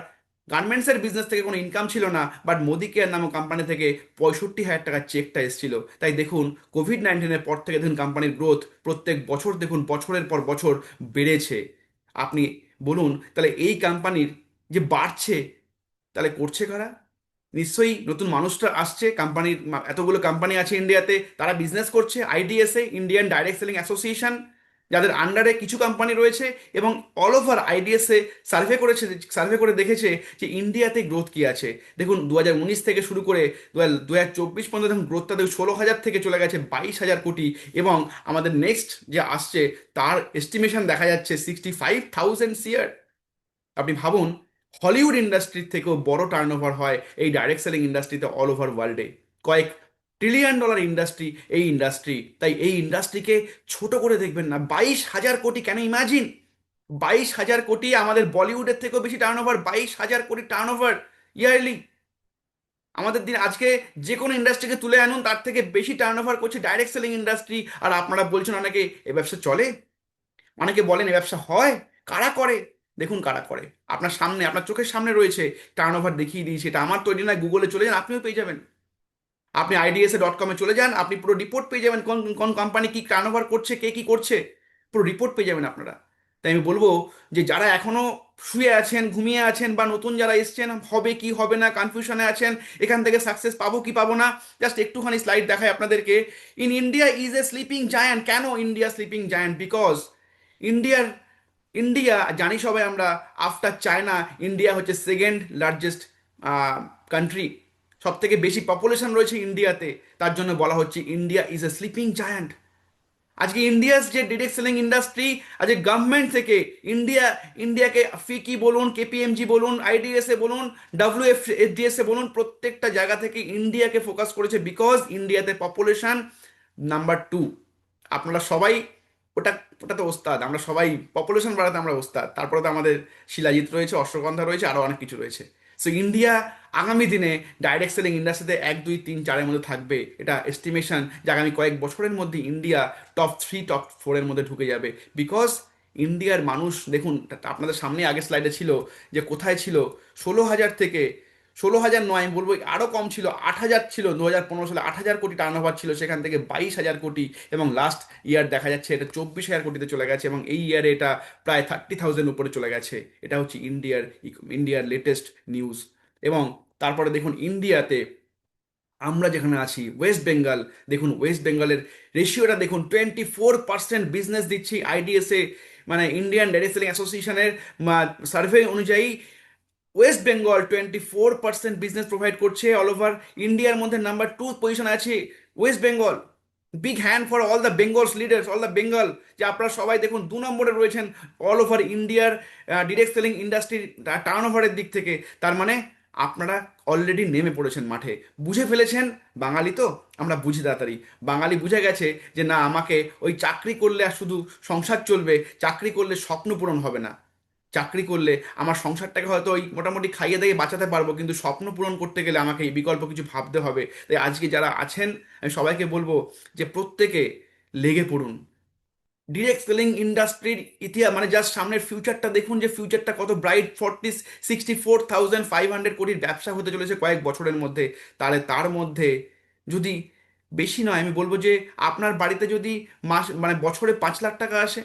গার্মেন্টসের বিজনেস থেকে কোনো ইনকাম ছিল না, বাট মোদি কেয়ার নামক কোম্পানি থেকে 65,000 টাকার চেকটা এসেছিল। তাই দেখুন কোভিড-19-এর পর থেকে দেখুন কোম্পানির গ্রোথ প্রত্যেক বছর দেখুন বছরের পর বছর বেড়েছে। আপনি বলুন তাহলে এই কোম্পানির যে বাড়ছে, তাহলে করছে কারা? নিশ্চয়ই নতুন মানুষটা আসছে, কোম্পানির এতগুলো কোম্পানি আছে ইন্ডিয়াতে, তারা বিজনেস করছে। আইডিএসএ, ইন্ডিয়ান ডাইরেক্ট সেলিং অ্যাসোসিয়েশন, যাদের আন্ডারে কিছু কোম্পানি রয়েছে, এবং অল ওভার আইডিএসএ সার্ভে করে দেখেছে যে ইন্ডিয়াতে গ্রোথ কি আছে। দেখুন 2019 থেকে শুরু করে 2024 পর্যন্ত দেখুন গ্রোথটা দেখুন 16,000 থেকে চলে গেছে 22,000 কোটি, এবং আমাদের নেক্সট যে আসছে তার এস্টিমেশন দেখা যাচ্ছে 65,000 সিয়ার। আপনি ভাবুন, হলিউড ইন্ডাস্ট্রির থেকেও বড় টার্নওভার হয় এই ডাইরেক্ট সেলিং ইন্ডাস্ট্রিতে অল ওভার ওয়ার্ল্ডে। কয়েক ট্রিলিয়ন ডলার ইন্ডাস্ট্রি এই ইন্ডাস্ট্রি। তাই এই ইন্ডাস্ট্রিকে ছোট করে দেখবেন না। 22,000 কোটি, কেন ইমাজিন 22,000 কোটি! আমাদের বলিউডের থেকেও বেশি টার্নওভার, 22,000 কোটি টার্নওভার ইয়ারলি। আমাদের দিন আজকে যে কোনো ইন্ডাস্ট্রিকে তুলে আনুন, তার থেকে বেশি টার্নওভার করছে ডাইরেক্ট সেলিং ইন্ডাস্ট্রি। আর আপনারা বলছেন অনেকে এ ব্যবসা চলে, অনেকে বলেন এ ব্যবসা হয়। কারা করে? দেখুন কারা করে, আপনার সামনে, আপনার চোখের সামনে রয়েছে। টার্নওভার দেখিয়ে দিয়েছি, এটা আমার তৈরি নয়। গুগলে চলে যান, আপনিও পেয়ে যাবেন। আপনি IDSA.com-এ চলে যান, আপনি পুরো রিপোর্ট পেয়ে যাবেন, কোন কোন কোম্পানি কি টার্নওভার করছে, কে কি করছে, পুরো রিপোর্ট পেয়ে যাবেন আপনারা। তাই আমি বলবো যে যারা এখনো শুয়ে আছেন, ঘুমিয়ে আছেন, বা নতুন যারা এসছেন, হবে কি হবে না কনফিউশনে আছেন, এখান থেকে সাকসেস পাবো কি পাবো না, জাস্ট একটুখানি স্লাইড দেখায় আপনাদেরকে। In India is a sleeping giant. কেন ইন্ডিয়া স্লিপিং জায়ান্ট? বিকজ ইন্ডিয়ার ইন্ডিয়া জানি সবাই আমরা, আফটার চায়না ইন্ডিয়া হচ্ছে সেকেন্ড লার্জেস্ট কান্ট্রি। সব থেকে বেশি পপুলেশন রয়েছে ইন্ডিয়াতে, তার জন্য বলা হচ্ছে India is a sleeping giant. আজকে ইন্ডিয়াস যে ডিরেক্ট সেলিং ইন্ডাস্ট্রি, আজকে গভর্নমেন্ট থেকে ইন্ডিয়াকে ফিকি বলুন, KPMG বলুন, IDSA বলুন, WFDSA বলুন, প্রত্যেকটা জায়গা থেকে ইন্ডিয়াকে ফোকাস করেছে, বিকজ ইন্ডিয়াতে পপুলেশন নাম্বার 2। আপনারা সবাই ওটা ওটাতে ওস্তাদ, আমরা সবাই পপুলেশন বাড়াতে আমরা ওস্তাদ। তারপরে তো আমাদের শিলাজিৎ রয়েছে, অশ্বগন্ধা রয়েছে, আরও অনেক কিছু রয়েছে। সো ইন্ডিয়া আগামী দিনে ডাইরেক্ট সেলিং ইন্ডাস্ট্রিতে 1, 2, 3, 4-এর মধ্যে থাকবে। এটা এস্টিমেশন যে আগামী কয়েক বছরের মধ্যে ইন্ডিয়া টপ 3, টপ 4-এর মধ্যে ঢুকে যাবে। বিকজ ইন্ডিয়ার মানুষ দেখুন, আপনাদের সামনে আগের স্লাইডে ছিল যে কোথায় ছিল। 16,000 থেকে, 16,000 নয়, আমি বলবো আরও কম ছিল, 8,000 ছিল 2015 সালে। 8,000 কোটি টার্নওভার ছিল, সেখান থেকে 22,000 কোটি, এবং লাস্ট ইয়ার দেখা যাচ্ছে এটা 24,000 কোটিতে চলে গেছে, এবং এই ইয়ারে এটা প্রায় 30,000 উপরে চলে গেছে। এটা হচ্ছে ইন্ডিয়ার লেটেস্ট নিউজ। এবং তারপরে দেখুন ইন্ডিয়াতে আমরা যেখানে আছি ওয়েস্ট বেঙ্গল, দেখুন ওয়েস্ট বেঙ্গলের রেশিওটা দেখুন, 24% বিজনেস দিচ্ছি IDSA, মানে ইন্ডিয়ান ডাইরেক্ট সেলিং অ্যাসোসিয়েশনের সার্ভে অনুযায়ী। ওয়েস্ট বেঙ্গল 24% বিজনেস প্রোভাইড করছে অল ওভার ইন্ডিয়ার মধ্যে। নাম্বার 2 পজিশন আছে West Bengal. Big hand for all the Bengal's leaders, all the Bengal, যে আপনারা সবাই দেখুন 2 নম্বরে রয়েছেন অল ওভার ইন্ডিয়ার ডিরেক্ট সেলিং ইন্ডাস্ট্রির টার্ন ওভারের দিক থেকে। তার মানে আপনারা অলরেডি নেমে পড়েছেন মাঠে, বুঝে ফেলেছেন। বাঙালি তো আমরা বুঝি তাড়াতাড়ি। বাঙালি বুঝে গেছে যে না, আমাকে ওই চাকরি করলে আর শুধু সংসার চলবে, চাকরি করলে স্বপ্ন পূরণ হবে না। চাকরি করলে আমার সংসারটাকে হয়তো ওই মোটামুটি খাইয়ে দিয়ে বাঁচাতে পারবো, কিন্তু স্বপ্ন পূরণ করতে গেলে আমাকে এই বিকল্প কিছু ভাবতে হবে। তাই আজকে যারা আছেন, আমি সবাইকে বলবো যে প্রত্যেকে লেগে পড়ুন। ডিরেক্ট সেলিং ইন্ডাস্ট্রির ইতিহাস মানে জাস্ট সামনের ফিউচারটা দেখুন, যে ফিউচারটা কত ব্রাইট। 64,500 কোটির ব্যবসা হতে চলেছে কয়েক বছরের মধ্যে। তাহলে তার মধ্যে যদি বেশি নয়, আমি বলবো যে আপনার বাড়িতে যদি মাস মানে বছরে 5 লাখ টাকা আসে,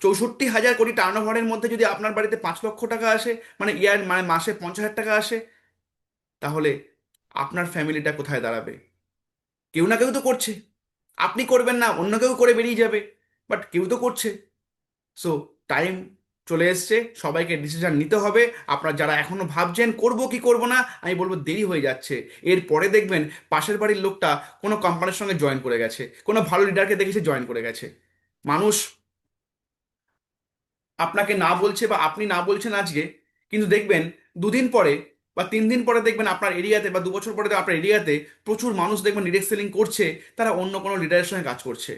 64,000 কোটি টার্নওভারের মধ্যে যদি আপনার বাড়িতে 5 লক্ষ টাকা আসে, মানে মানে মাসে 50,000 টাকা আসে, তাহলে আপনার ফ্যামিলিটা কোথায় দাঁড়াবে? কেউ না কেউ তো করছে। আপনি করবেন না, অন্য কেউ করে বেরিয়ে যাবে, বাট কেউ তো করছে। সো টাইম চলে এসছে, সবাইকে ডিসিশন নিতে হবে। আপনারা যারা এখনো ভাবছেন করব কি করব না, আমি বলবো দেরি হয়ে যাচ্ছে। এরপরে দেখবেন পাশের বাড়ির লোকটা কোনো কোম্পানির সঙ্গে জয়েন করে গেছে, কোনো ভালো লিডারকে দেখেছে জয়েন করে গেছে। মানুষ আপনাকে না বলছে বা আপনি না বলছেন আজকে, কিন্তু দেখবেন 2 দিন পরে বা 3 দিন পরে দেখবেন আপনার এরিয়াতে, বা 2 বছর পরে দেখবেন আপনার এরিয়াতে প্রচুর মানুষ দেখবেন ডিরেক্ট সেলিং করছে, তারা অন্য কোনো লিডারের সঙ্গে কাজ করছে।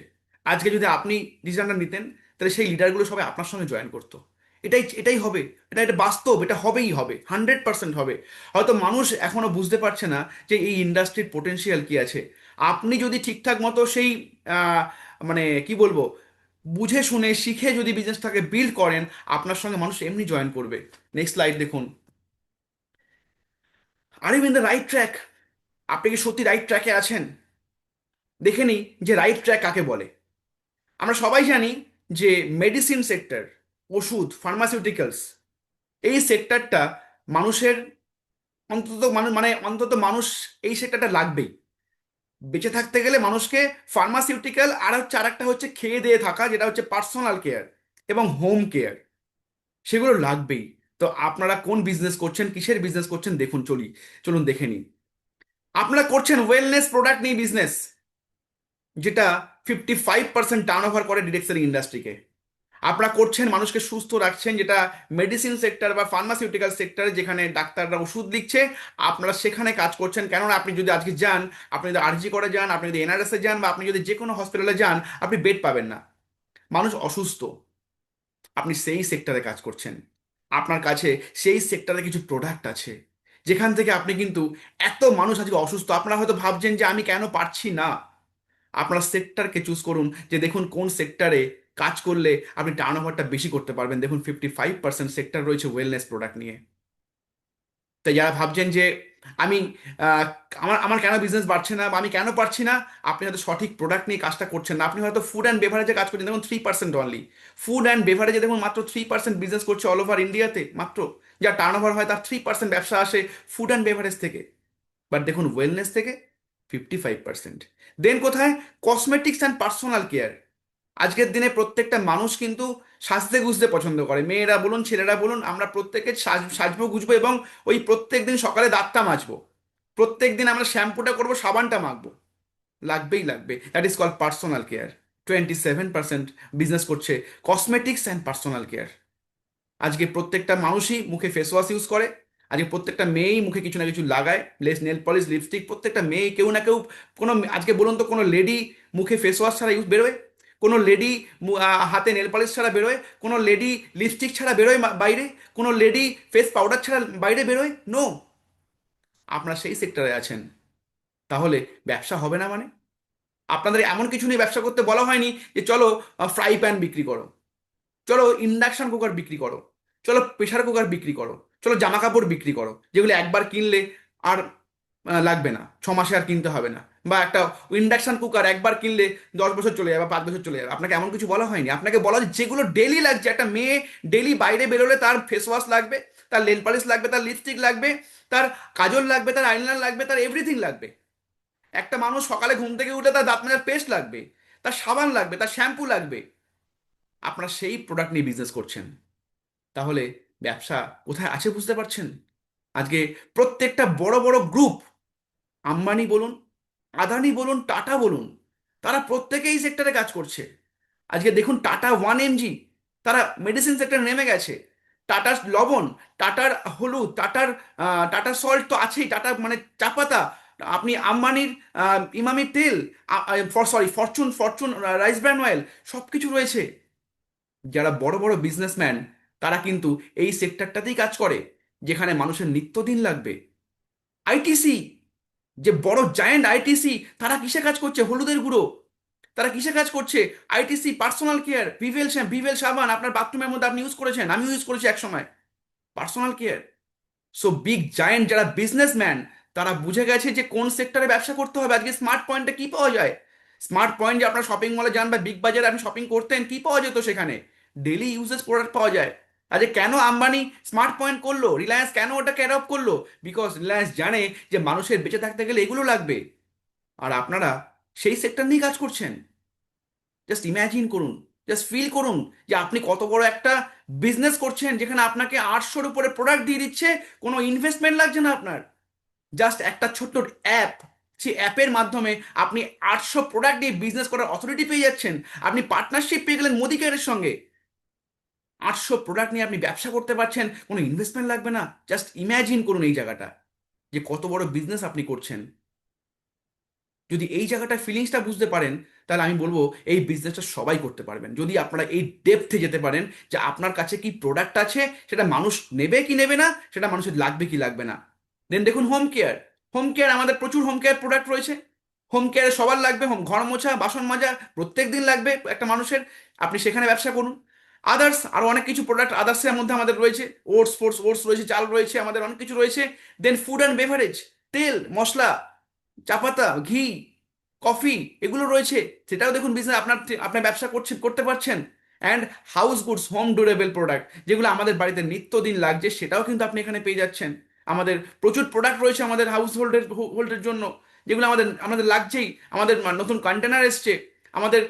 আজকে যদি আপনি ডিসিশনটা নিতেন, তাহলে সেই লিডারগুলো সবাই আপনার সঙ্গে জয়েন করতো। এটাই এটাই হবে, এটা বাস্তব, এটা হবেই হবে, 100% হবে। হয়তো মানুষ এখনো বুঝতে পারছে না যে এই ইন্ডাস্ট্রির পোটেনশিয়াল কি আছে। আপনি যদি ঠিকঠাক মতো সেই আহ, মানে কি বলবো, বুঝে শুনে শিখে যদি বিজনেসটাকে বিল্ড করেন, আপনার সঙ্গে মানুষ এমনি জয়েন করবে। নেক্সট স্লাইড দেখুন। Are you in the right track? আপনি কি সত্যি রাইট ট্র্যাকে আছেন? দেখে নিই যে রাইট ট্র্যাক কাকে বলে। আমরা সবাই জানি যে মেডিসিন সেক্টর, ওষুধ, ফার্মাসিউটিক্যালস, এই সেক্টরটা মানুষের অন্তত মানুষ মানে অন্তত মানুষ এই সেক্টরটা লাগবেই। বেঁচে থাকতে গেলে মানুষকে ফার্মাসিউটিক্যাল, আর হচ্ছে আরেকটা হচ্ছে খেয়ে দিয়ে থাকা, যেটা হচ্ছে পার্সোনাল কেয়ার এবং হোম কেয়ার, সেগুলো লাগবেই। তো আপনারা কোন বিজনেস করছেন, কিসের বিজনেস করছেন, দেখুন, চলুন দেখে নিন। আপনারা করছেন ওয়েলনেস প্রোডাক্ট নিয়ে বিজনেস, যেটা 55% টার্ন ওভার করে ডিরেক্ট সেলিং ইন্ডাস্ট্রিকে। আপনারা করছেন মানুষকে সুস্থ রাখছেন, যেটা মেডিসিন সেক্টর বা ফার্মাসিউটিক্যাল সেক্টরে, যেখানে ডাক্তাররা ওষুধ লিখছে, আপনারা সেখানে কাজ করছেন। কেননা আপনি যদি আজকে যান, আপনি যদি আরজি করে যান, আপনি যদি এনআরএস এ যান, বা আপনি যদি যে কোনো হসপিটালে যান, আপনি বেড পাবেন না, মানুষ অসুস্থ। আপনি সেই সেক্টরে কাজ করছেন, আপনার কাছে সেই সেক্টরে কিছু প্রোডাক্ট আছে, যেখান থেকে আপনি কিন্তু এত মানুষ আজকে অসুস্থ। আপনারা হয়তো ভাবছেন যে আমি কেন পারছি না। আপনার সেক্টরকে চুজ করুন, যে দেখুন কোন সেক্টরে কাজ করলে আপনি টার্ন ওভারটা বেশি করতে পারবেন। দেখুন 55% সেক্টর রয়েছে ওয়েলনেস প্রোডাক্ট নিয়ে। তাই যারা ভাবছেন যে আমি আহ, আমার আমার কেন বিজনেস বাড়ছে না, বা আমি কেন পারছি না, আপনি হয়তো সঠিক প্রোডাক্ট নিয়ে কাজটা করছেন না। আপনি হয়তো ফুড অ্যান্ড বেভারেজে কাজ করছেন, দেখুন 3% অনলি। ফুড অ্যান্ড বেভারেজে দেখুন মাত্র 3% বিজনেস করছে অল ওভার ইন্ডিয়াতে, মাত্র। যা টার্ন ওভার হয় তার 3% ব্যবসা আসে ফুড অ্যান্ড বেভারেজ থেকে। বাট দেখুন ওয়েলনেস থেকে 55%। দেন কোথায়? Cosmetics and personal care. আজকের দিনে প্রত্যেকটা মানুষ কিন্তু সাজতে গুজতে পছন্দ করে, মেয়েরা বলুন ছেলেরা বলুন, আমরা প্রত্যেকে সাজবো গুজবো, এবং ওই প্রত্যেক দিন সকালে দাঁতটা মাজবো, প্রত্যেক দিন আমরা শ্যাম্পুটা করবো, সাবানটা মাখবো, লাগবেই লাগবে। That is call personal care. 27% business করছে কসমেটিক্স অ্যান্ড পার্সোনাল কেয়ার। আজকে প্রত্যেকটা মানুষই মুখে ফেস ওয়াশ ইউজ করে, আজকে প্রত্যেকটা মেয়েই মুখে কিছু না কিছু লাগায়, নেল পলিশ, লিপস্টিক, প্রত্যেকটা মেয়ে কেউ না কেউ। কোনো আজকে বলুন তো, কোনো লেডি মুখে ফেস ওয়াশ ছাড়া ইউজ বেরোয়? কোনো লেডি হাতে নেল পলিশ ছাড়া বেরোয়? কোনো লেডি লিপস্টিক ছাড়া বেরোয় বাইরে? কোনো লেডি ফেস পাউডার ছাড়া বাইরে বেরোয়? নো। আপনারা সেই সেক্টরে আছেন, তাহলে ব্যবসা হবে না মানে? আপনাদের এমন কিছু নিয়ে ব্যবসা করতে বলা হয়নি যে চলো ফ্রাই প্যান বিক্রি করো, চলো ইন্ডাকশন কুকার বিক্রি করো, চলো প্রেসার কুকার বিক্রি করো, চলো জামা কাপড় বিক্রি করো, যেগুলো একবার কিনলে আর লাগবে না, 6 মাসে আর কিনতে হবে না। বা একটা ইন্ডাকশন কুকার একবার কিনলে 10 বছর চলে যাবে, 5 বছর চলে যাবে। আপনাকে এমন কিছু বলা হয়নি। আপনাকে বলা হয়েছে যেগুলো ডেলি লাগছে। একটা মেয়ে ডেলি বাইরে বেরোলে তার ফেস ওয়াশ লাগবে, তার নেল পালিশ লাগবে, তার লিপস্টিক লাগবে, তার কাজল লাগবে, তার আইলাইনার লাগবে, তার এভরিথিং লাগবে। একটা মানুষ সকালে ঘুম থেকে উঠে তার দাঁত মাজার পেস্ট লাগবে, তার সাবান লাগবে, তার শ্যাম্পু লাগবে। আপনারা সেই প্রোডাক্ট নিয়ে বিজনেস করছেন, তাহলে ব্যবসা কোথায় আছে বুঝতে পারছেন? আজকে প্রত্যেকটা বড় বড় গ্রুপ, আম্বানি বলুন, আদানি বলুন, টাটা বলুন, তারা প্রত্যেকেই সেক্টরে কাজ করছে। আজকে দেখুন টাটা 1mg, তারা মেডিসিন সেক্টরে নেমে গেছে। টাটার লবণ, টাটার হলুদ, টাটার সল্ট তো আছেই, টাটা মানে চা পাতা। আপনি আম্বানির ইমামি তেল, Fortune Fortune rice bran oil, সব কিছু রয়েছে। যারা বড় বড় বিজনেসম্যান, তারা কিন্তু এই সেক্টরটাতেই কাজ করে, যেখানে মানুষের নিত্যদিন লাগবে। আইটিসি, যে বড় জায়ান্ট আইটিসি, তারা কিসে কাজ করছে? হলুদের গুঁড়ো। তারা কিসে কাজ করছে? আইটিসি পার্সোনাল কেয়ার, ভিভেল সাবান আপনার বাথরুমের মধ্যে আপনি ইউজ করেছেন, আমি ইউজ করেছি এক সময়। Personal care. So big giant যারা বিজনেসম্যান, তারা বুঝে গেছে যে কোন সেক্টরে ব্যবসা করতে হবে। আজকে স্মার্ট পয়েন্টে কি পাওয়া যায়? স্মার্ট পয়েন্ট, যে আপনার শপিং মলে যান বা বিগ বাজারে আপনি শপিং করতেন, কি পাওয়া যেত সেখানে? ডেলি ইউজেস প্রোডাক্ট পাওয়া যায়। আজকে কেন আম্বানি স্মার্ট পয়েন্ট করলো, রিলায়েন্স কেন ওটাকে অ্যাডপ্ট করলো? বিকজ রিলায়েন্স জানে যে মানুষের বেঁচে থাকতে গেলে এগুলো লাগবে। আর আপনারা সেই সেক্টর নিয়ে কাজ করছেন। জাস্ট ইম্যাজিন করুন, জাস্ট ফিল করুন যে আপনি কত বড় একটা বিজনেস করছেন, যেখানে আপনাকে 800-র উপরে প্রোডাক্ট দিয়ে দিচ্ছে, কোনো ইনভেস্টমেন্ট লাগছে না আপনার। জাস্ট একটা ছোট্ট অ্যাপ, সেই অ্যাপের মাধ্যমে আপনি 800 প্রোডাক্ট দিয়ে বিজনেস করার অথরিটি পেয়ে যাচ্ছেন। আপনি পার্টনারশিপ পেয়ে গেলেন মোদি কেয়ারের সঙ্গে। 800 প্রোডাক্ট নিয়ে আপনি ব্যবসা করতে পারছেন, কোনো ইনভেস্টমেন্ট লাগবে না। জাস্ট ইম্যাজিন করুন এই জায়গাটা, যে কত বড় বিজনেস আপনি করছেন। যদি এই জায়গাটার ফিলিংসটা বুঝতে পারেন, তাহলে আমি বলবো এই বিজনেসটা সবাই করতে পারবেন, যদি আপনারা এই ডেপথে যেতে পারেন যে আপনার কাছে কি প্রোডাক্ট আছে, সেটা মানুষ নেবে কি নেবে না, সেটা মানুষের লাগবে কি লাগবে না। দেন দেখুন হোম কেয়ার। হোম কেয়ার, আমাদের প্রচুর হোম কেয়ার প্রোডাক্ট রয়েছে। হোম কেয়ারে সবার লাগবে, ঘর মোছা, বাসন মাজা প্রত্যেক দিন লাগবে একটা মানুষের। আপনি সেখানে ব্যবসা করুন। আদার্স আরো অনেক কিছু প্রোডাক্ট আদার্সের মধ্যে আমাদের রয়েছে, ওটস রয়েছে, চাল রয়েছে, আমাদের অনেক কিছু রয়েছে। দেন ফুড অ্যান্ড বেভারেজ, তেল মশলা, চা পাতা, ঘি, কফি, এগুলো রয়েছে। সেটাও দেখুন বিজনেস আপনার আপনার ব্যবসা করতে পারছেন। And house goods, home durable product, যেগুলো আমাদের বাড়িতে নিত্যদিন লাগছে, সেটাও কিন্তু আপনি এখানে পেয়ে যাচ্ছেন। আমাদের প্রচুর প্রোডাক্ট রয়েছে আমাদের হাউস হোল্ডের জন্য, যেগুলো আমাদের আমাদের লাগছেই। আমাদের নতুন কন্টেনার এসছে। আমাদের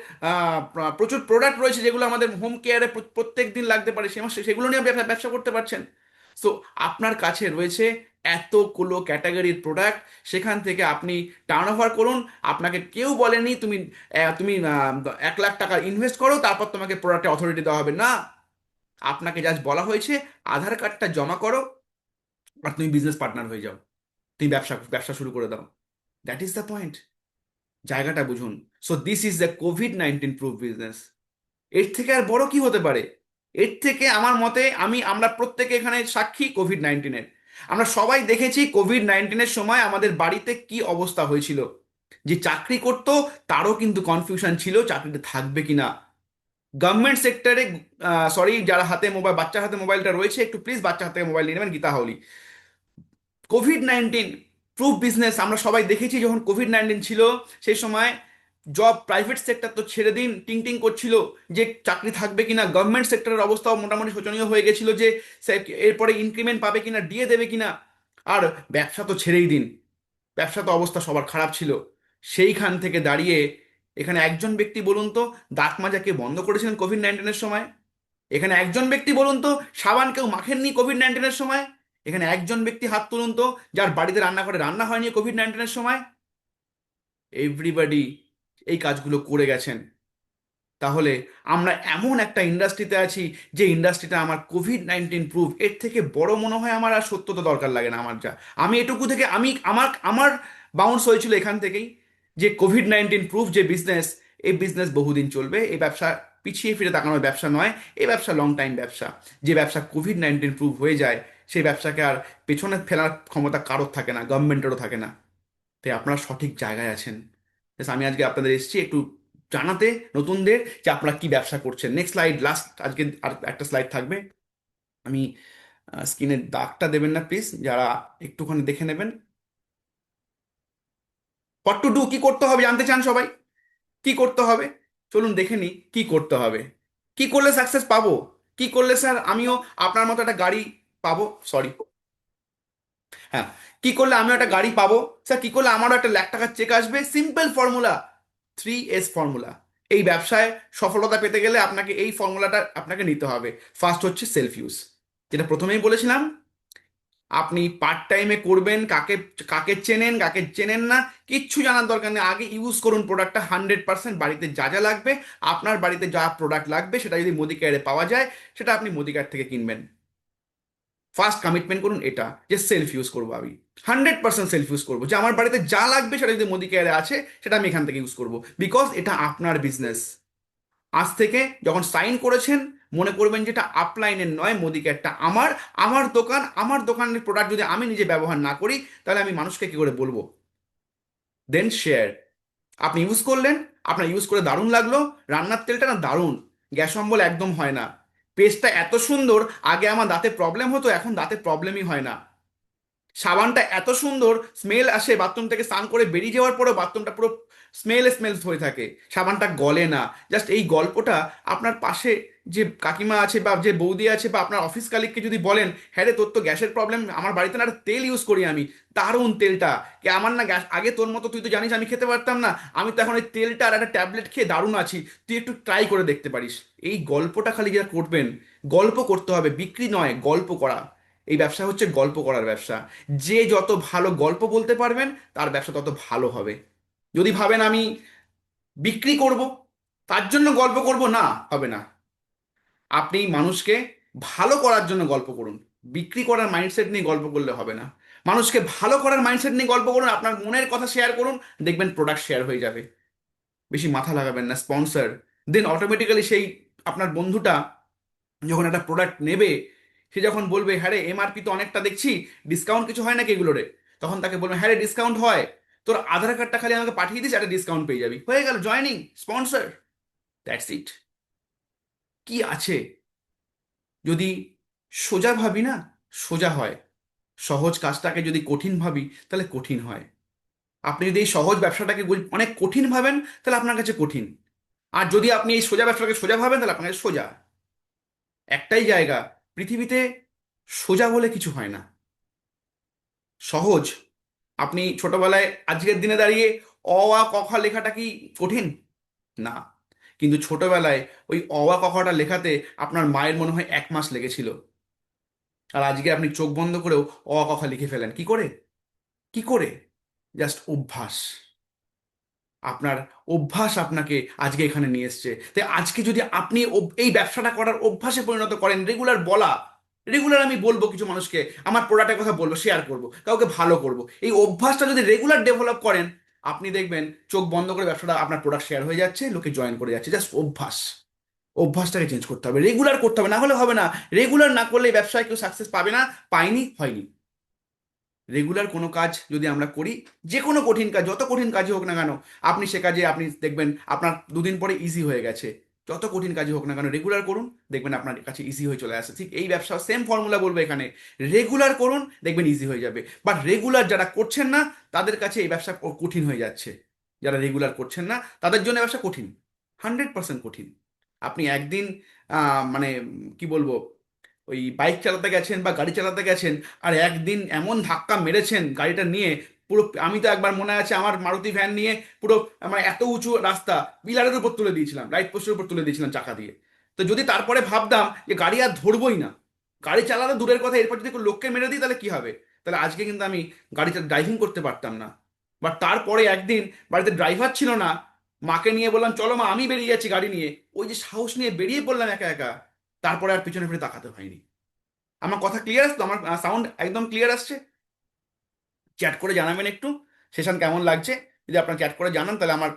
প্রচুর প্রোডাক্ট রয়েছে যেগুলো আমাদের হোম কেয়ারে প্রত্যেক দিন লাগতে পারে, সেগুলো নিয়ে আপনি ব্যবসা করতে পারছেন। সো আপনার কাছে রয়েছে এতগুলো ক্যাটাগরির প্রোডাক্ট, সেখান থেকে আপনি টার্ন ওভার করুন। আপনাকে কেউ বলেনি তুমি তুমি 1 লাখ টাকা ইনভেস্ট করো, তারপর তোমাকে প্রোডাক্টে অথরিটি দেওয়া হবে না। আপনাকে জাস্ট বলা হয়েছে আধার কার্ডটা জমা করো, আর তুমি বিজনেস পার্টনার হয়ে যাও, তুমি ব্যবসা ব্যবসা শুরু করে দাও। That is the point. জায়গাটা বুঝুন। So this is the COVID-19 proof business. এর থেকে আর বড় কি হতে পারে? এর থেকে আমার মতে, আমরা প্রত্যেকে এখানে সাক্ষী কোভিড-19-এর। আমরা সবাই দেখেছি কোভিড-19-এর সময় আমাদের বাড়িতে কি অবস্থা হয়েছিল। যে চাকরি করতো তারও কিন্তু কনফিউশন ছিল চাকরিটা থাকবে কিনা। গভর্নমেন্ট সেক্টরে, সরি, যারা হাতে মোবাইল, বাচ্চার হাতে মোবাইলটা রয়েছে, একটু প্লিজ বাচ্চা হাতে মোবাইল নিয়ে নেবেন, গীতা হাউলি। কোভিড-19 প্রুফ বিজনেস আমরা সবাই দেখেছি। যখন কোভিড-19 ছিল সেই সময় জব, প্রাইভেট সেক্টর তো ছেড়ে দিন, টিং টিং করছিল যে চাকরি থাকবে কিনা। গভর্নমেন্ট সেক্টরের অবস্থাও মোটামুটি শোচনীয় হয়ে গেছিল, যে এরপরে ইনক্রিমেন্ট পাবে কিনা, দিয়ে দেবে কিনা। আর ব্যবসা তো ছেড়েই দিন, ব্যবসা তো অবস্থা সবার খারাপ ছিল। সেইখান থেকে দাঁড়িয়ে এখানে একজন ব্যক্তি বলুন তো, দাঁত মাজা কে বন্ধ করেছিলেন কোভিড-19-এর সময়? এখানে একজন ব্যক্তি বলুন তো, সাবান কেউ মাখেননি কোভিড-19-এর সময়? এখানে একজন ব্যক্তি হাত তুলুন তো, যার বাড়িতে রান্না করে রান্না হয়নি কোভিড-19-এর সময়? এভরিবডি এই কাজগুলো করে গেছেন। তাহলে আমরা এমন একটা ইন্ডাস্ট্রিতে আছি, যে ইন্ডাস্ট্রিটা আমার কোভিড-19 প্রুফ। এর থেকে বড় মনে হয় আমার আর সত্যতা দরকার লাগে না। আমার যা, আমি এটুকু থেকে আমি আমার আমার বাউন্স হয়েছিল এখান থেকেই, যে কোভিড-19 প্রুফ যে বিজনেস, এই বিজনেস বহুদিন চলবে। এই ব্যবসা পিছিয়ে ফিরে তাকানোর ব্যবসা নয়, এই ব্যবসা লং টাইম ব্যবসা। যে ব্যবসা কোভিড-19 প্রুফ হয়ে যায়, সেই ব্যবসাকে আর পেছনে ফেলার ক্ষমতা কারোর থাকে না, গভর্নমেন্টেরও থাকে না। তাই আপনারা সঠিক জায়গায় আছেন। Just আমি আজকে আপনাদের এসেছি একটু জানাতে, নতুনদের, যে আপনারা কি ব্যবসা করছেন। নেক্সট স্লাইড, লাস্ট আজকে আর একটা স্লাইড থাকবে। আমি স্ক্রিনের দাগটা দেবেন না প্লিজ, যারা একটুখানি দেখে নেবেন। হোয়াট টু ডু, কি করতে হবে জানতে চান সবাই? কি করতে হবে? চলুন দেখে নিই কি করতে হবে। কি করলে সাকসেস পাবো? কি করলে স্যার আমিও আপনার মতো একটা গাড়ি পাবো? সরি, হ্যাঁ, কি করলে আমিও একটা গাড়ি পাবো? স্যার কি করলে আমারও একটা 1 লাখ টাকার চেক আসবে? Simple formula, 3S formula. এই ব্যবসায় সফলতা পেতে গেলে আপনাকে এই ফর্মুলাটা আপনাকে নিতে হবে। ফার্স্ট হচ্ছে সেলফ ইউজ, যেটা প্রথমেই বলেছিলাম। আপনি পার্ট টাইমে করবেন, কাকে কাকে চেনেন কাকে চেনেন না কিচ্ছু জানার দরকার নেই। আগে ইউজ করুন প্রোডাক্টটা 100%। বাড়িতে যা যা লাগবে, আপনার বাড়িতে যা প্রোডাক্ট লাগবে, সেটা যদি মুদি কেয়ারে পাওয়া যায়, সেটা আপনি মুদি কেয়ার থেকে কিনবেন। ফার্স্ট কমিটমেন্ট করুন এটা, যে সেলফ ইউজ করবো আমি, 100% সেলফ ইউজ করবো। যে আমার বাড়িতে যা লাগবে সেটা যদি মোদি কেয়ারে আছে, সেটা আমি এখান থেকে ইউজ করবো, বিকজ এটা আপনার বিজনেস। আজ থেকে যখন সাইন করেছেন, মনে করবেন যেটা আপলাইনের নয়, মোদি কেয়ারটা আমার। আমার দোকান, আমার দোকানের প্রোডাক্ট যদি আমি নিজে ব্যবহার না করি, তাহলে আমি মানুষকে কি করে বলবো? দেন শেয়ার। আপনি ইউজ করলেন, আপনার ইউজ করে দারুণ লাগলো। রান্নার তেলটা না দারুণ, গ্যাস অম্বল একদম হয় না। পেস্টটা এত সুন্দর, আগে আমার দাঁতে প্রবলেম হতো, এখন দাঁতে প্রবলেমই হয় না। সাবানটা এত সুন্দর, স্মেল আসে বাথরুম থেকে স্নান করে বেরিয়ে যাওয়ার পরেও, বাথরুমটা পুরো স্মেলস হয়ে থাকে, সাবানটা গলে না। জাস্ট এই গল্পটা আপনার পাশে যে কাকিমা আছে বা যে বৌদি আছে বা আপনার অফিস কালিগকে যদি বলেন, হ্যাঁ রে তোর তো গ্যাসের প্রবলেম, আমার বাড়িতে না একটা তেল ইউজ করি আমি, দারুণ তেলটা, কি আমার না গ্যাস, আগে তোর মতো তুই তো জানিস আমি খেতে পারতাম না, আমি তো এখন এই তেলটা আর একটা ট্যাবলেট খেয়ে দারুণ আছি, তুই একটু ট্রাই করে দেখতে পারিস। এই গল্পটা খালি যারা করবেন, গল্প করতে হবে, বিক্রি নয়, গল্প করা। এই ব্যবসা হচ্ছে গল্প করার ব্যবসা। যে যত ভালো গল্প বলতে পারবেন, তার ব্যবসা তত ভালো হবে। যদি ভাবেন আমি বিক্রি করব, তার জন্য গল্প করব, না, হবে না। আপনি মানুষকে ভালো করার জন্য গল্প করুন, বিক্রি করার মাইন্ডসেট নিয়ে গল্প করলে হবে না। মানুষকে ভালো করার মাইন্ডসেট নিয়ে গল্প করুন, আপনার মনের কথা শেয়ার করুন, দেখবেন প্রোডাক্ট শেয়ার হয়ে যাবে। বেশি মাথা লাগাবেন না, স্পন্সর দেন অটোমেটিক্যালি সেই আপনার বন্ধুটা যখন একটা প্রোডাক্ট নেবে, সে যখন বলবে হ্যাঁ রে এমআরপি তো অনেকটা দেখছি, ডিসকাউন্ট কিছু হয় নাকি এগুলোরে, তখন তাকে বলবে হ্যাঁ রে ডিসকাউন্ট হয়, তোর আধার কার্ডটা খালি আমাকে পাঠিয়ে দিস, একটা ডিসকাউন্ট পেয়ে যাবি, হয়ে গেল জয়নিং স্পন্সর। That's it. কি আছে? যদি সোজা ভাবি না, সোজা হয়। সহজ কাজটাকে যদি কঠিন ভাবি, তাহলে কঠিন হয়। আপনি যদি এই সহজ ব্যবসাটাকে অনেক কঠিন ভাবেন, তাহলে আপনার কাছে কঠিন। আর যদি আপনি এই সোজা ব্যবসাটাকে সোজা ভাবেন, তাহলে আপনার কাছে সোজা। একটাই জায়গা পৃথিবীতে, সোজা বলে কিছু হয় না, সহজ। আপনি ছোটবেলায় আজকের দিনে দাঁড়িয়ে অ আ ক খ লেখাটা কি কঠিন? না। কিন্তু ছোটবেলায় ওই অ আ ক খটা লেখাতে আপনার মায়ের মনে হয় 1 মাস লেগেছিল। আর আজকে আপনি চোখ বন্ধ করেও অ আ ক খ লিখে ফেলেন, কি করে? কি করে? জাস্ট অভ্যাস। আপনার অভ্যাস আপনাকে আজকে এখানে নিয়ে এসছে। তাই আজকে যদি আপনি এই ব্যবসাটা করার অভ্যাসে পরিণত করেন, রেগুলার বলা, রেগুলার আমি বলবো কিছু মানুষকে, আমার প্রোডাক্টের কথা বলবো, শেয়ার করব, কাউকে ভালো করব, এই অভ্যাসটা যদি রেগুলার ডেভেলপ করেন, আপনি দেখবেন চোখ বন্ধ করে ব্যবসাটা আপনার প্রোডাক্ট শেয়ার হয়ে যাচ্ছে, লোকে জয়েন করে যাচ্ছে। জাস্ট অভ্যাস। অভ্যাসটাকে চেঞ্জ করতে হবে, রেগুলার করতে হবে, না হলে হবে না। রেগুলার না করলে এই ব্যবসায় কেউ সাকসেস পাবে না, পায়নি, হয়নি। রেগুলার কোনো কাজ যদি আমরা করি, যে কোনো কঠিন কাজ, যত কঠিন কাজই হোক না কেন, আপনি সে কাজে আপনি দেখবেন আপনার 2 দিন পরে ইজি হয়ে গেছে। যত কঠিন কাজই হোক না কেন রেগুলার করুন, দেখবেন আপনার কাছে ইজি হয়ে চলে আসে। ঠিক এই ব্যবসা সেম ফর্মুলা বলবো এখানে, রেগুলার করুন, দেখবেন ইজি হয়ে যাবে। বাট রেগুলার যারা করছেন না, তাদের কাছে এই ব্যবসা কঠিন হয়ে যাচ্ছে। যারা রেগুলার করছেন না, তাদের জন্য ব্যবসা কঠিন, 100% কঠিন। আপনি একদিন মানে কি বলবো, ওই বাইক চালাতে গেছেন বা গাড়ি চালাতে গেছেন, আর একদিন এমন ধাক্কা মেরেছেন গাড়িটা নিয়ে, পুরো, আমি তো একবার মনে আছে আমার মারুতি ভ্যান নিয়ে পুরো, মানে এত উঁচু রাস্তা, পিলারের উপর তুলে দিয়েছিলাম, লাইট পোস্টের উপর তুলে দিয়েছিলাম চাকা দিয়ে। তো যদি তারপরে ভাবতাম যে গাড়ি আর ধরবোই না, গাড়ি চালানো দূরের কথা, এরপর যদি কোনো লোককে মেরে দিই তাহলে কি হবে, তাহলে আজকে কিন্তু আমি গাড়িটা ড্রাইভিং করতে পারতাম না। বাট তারপরে একদিন বাড়িতে ড্রাইভার ছিল না, মাকে নিয়ে বললাম চলো মা আমি বেরিয়ে যাচ্ছি গাড়ি নিয়ে, ওই যে সাহস নিয়ে বেরিয়ে পড়লাম একা একা, তারপরে আর পিছনে ফিরে তাকাতে হয়নি। আমার কথা ক্লিয়ার আসতো? আমার সাউন্ড একদম ক্লিয়ার আসছে? চ্যাট করে জানাবেন একটু সেশন কেমন লাগছে। যদি আপনারা চ্যাট করে জানান, তাহলে আমার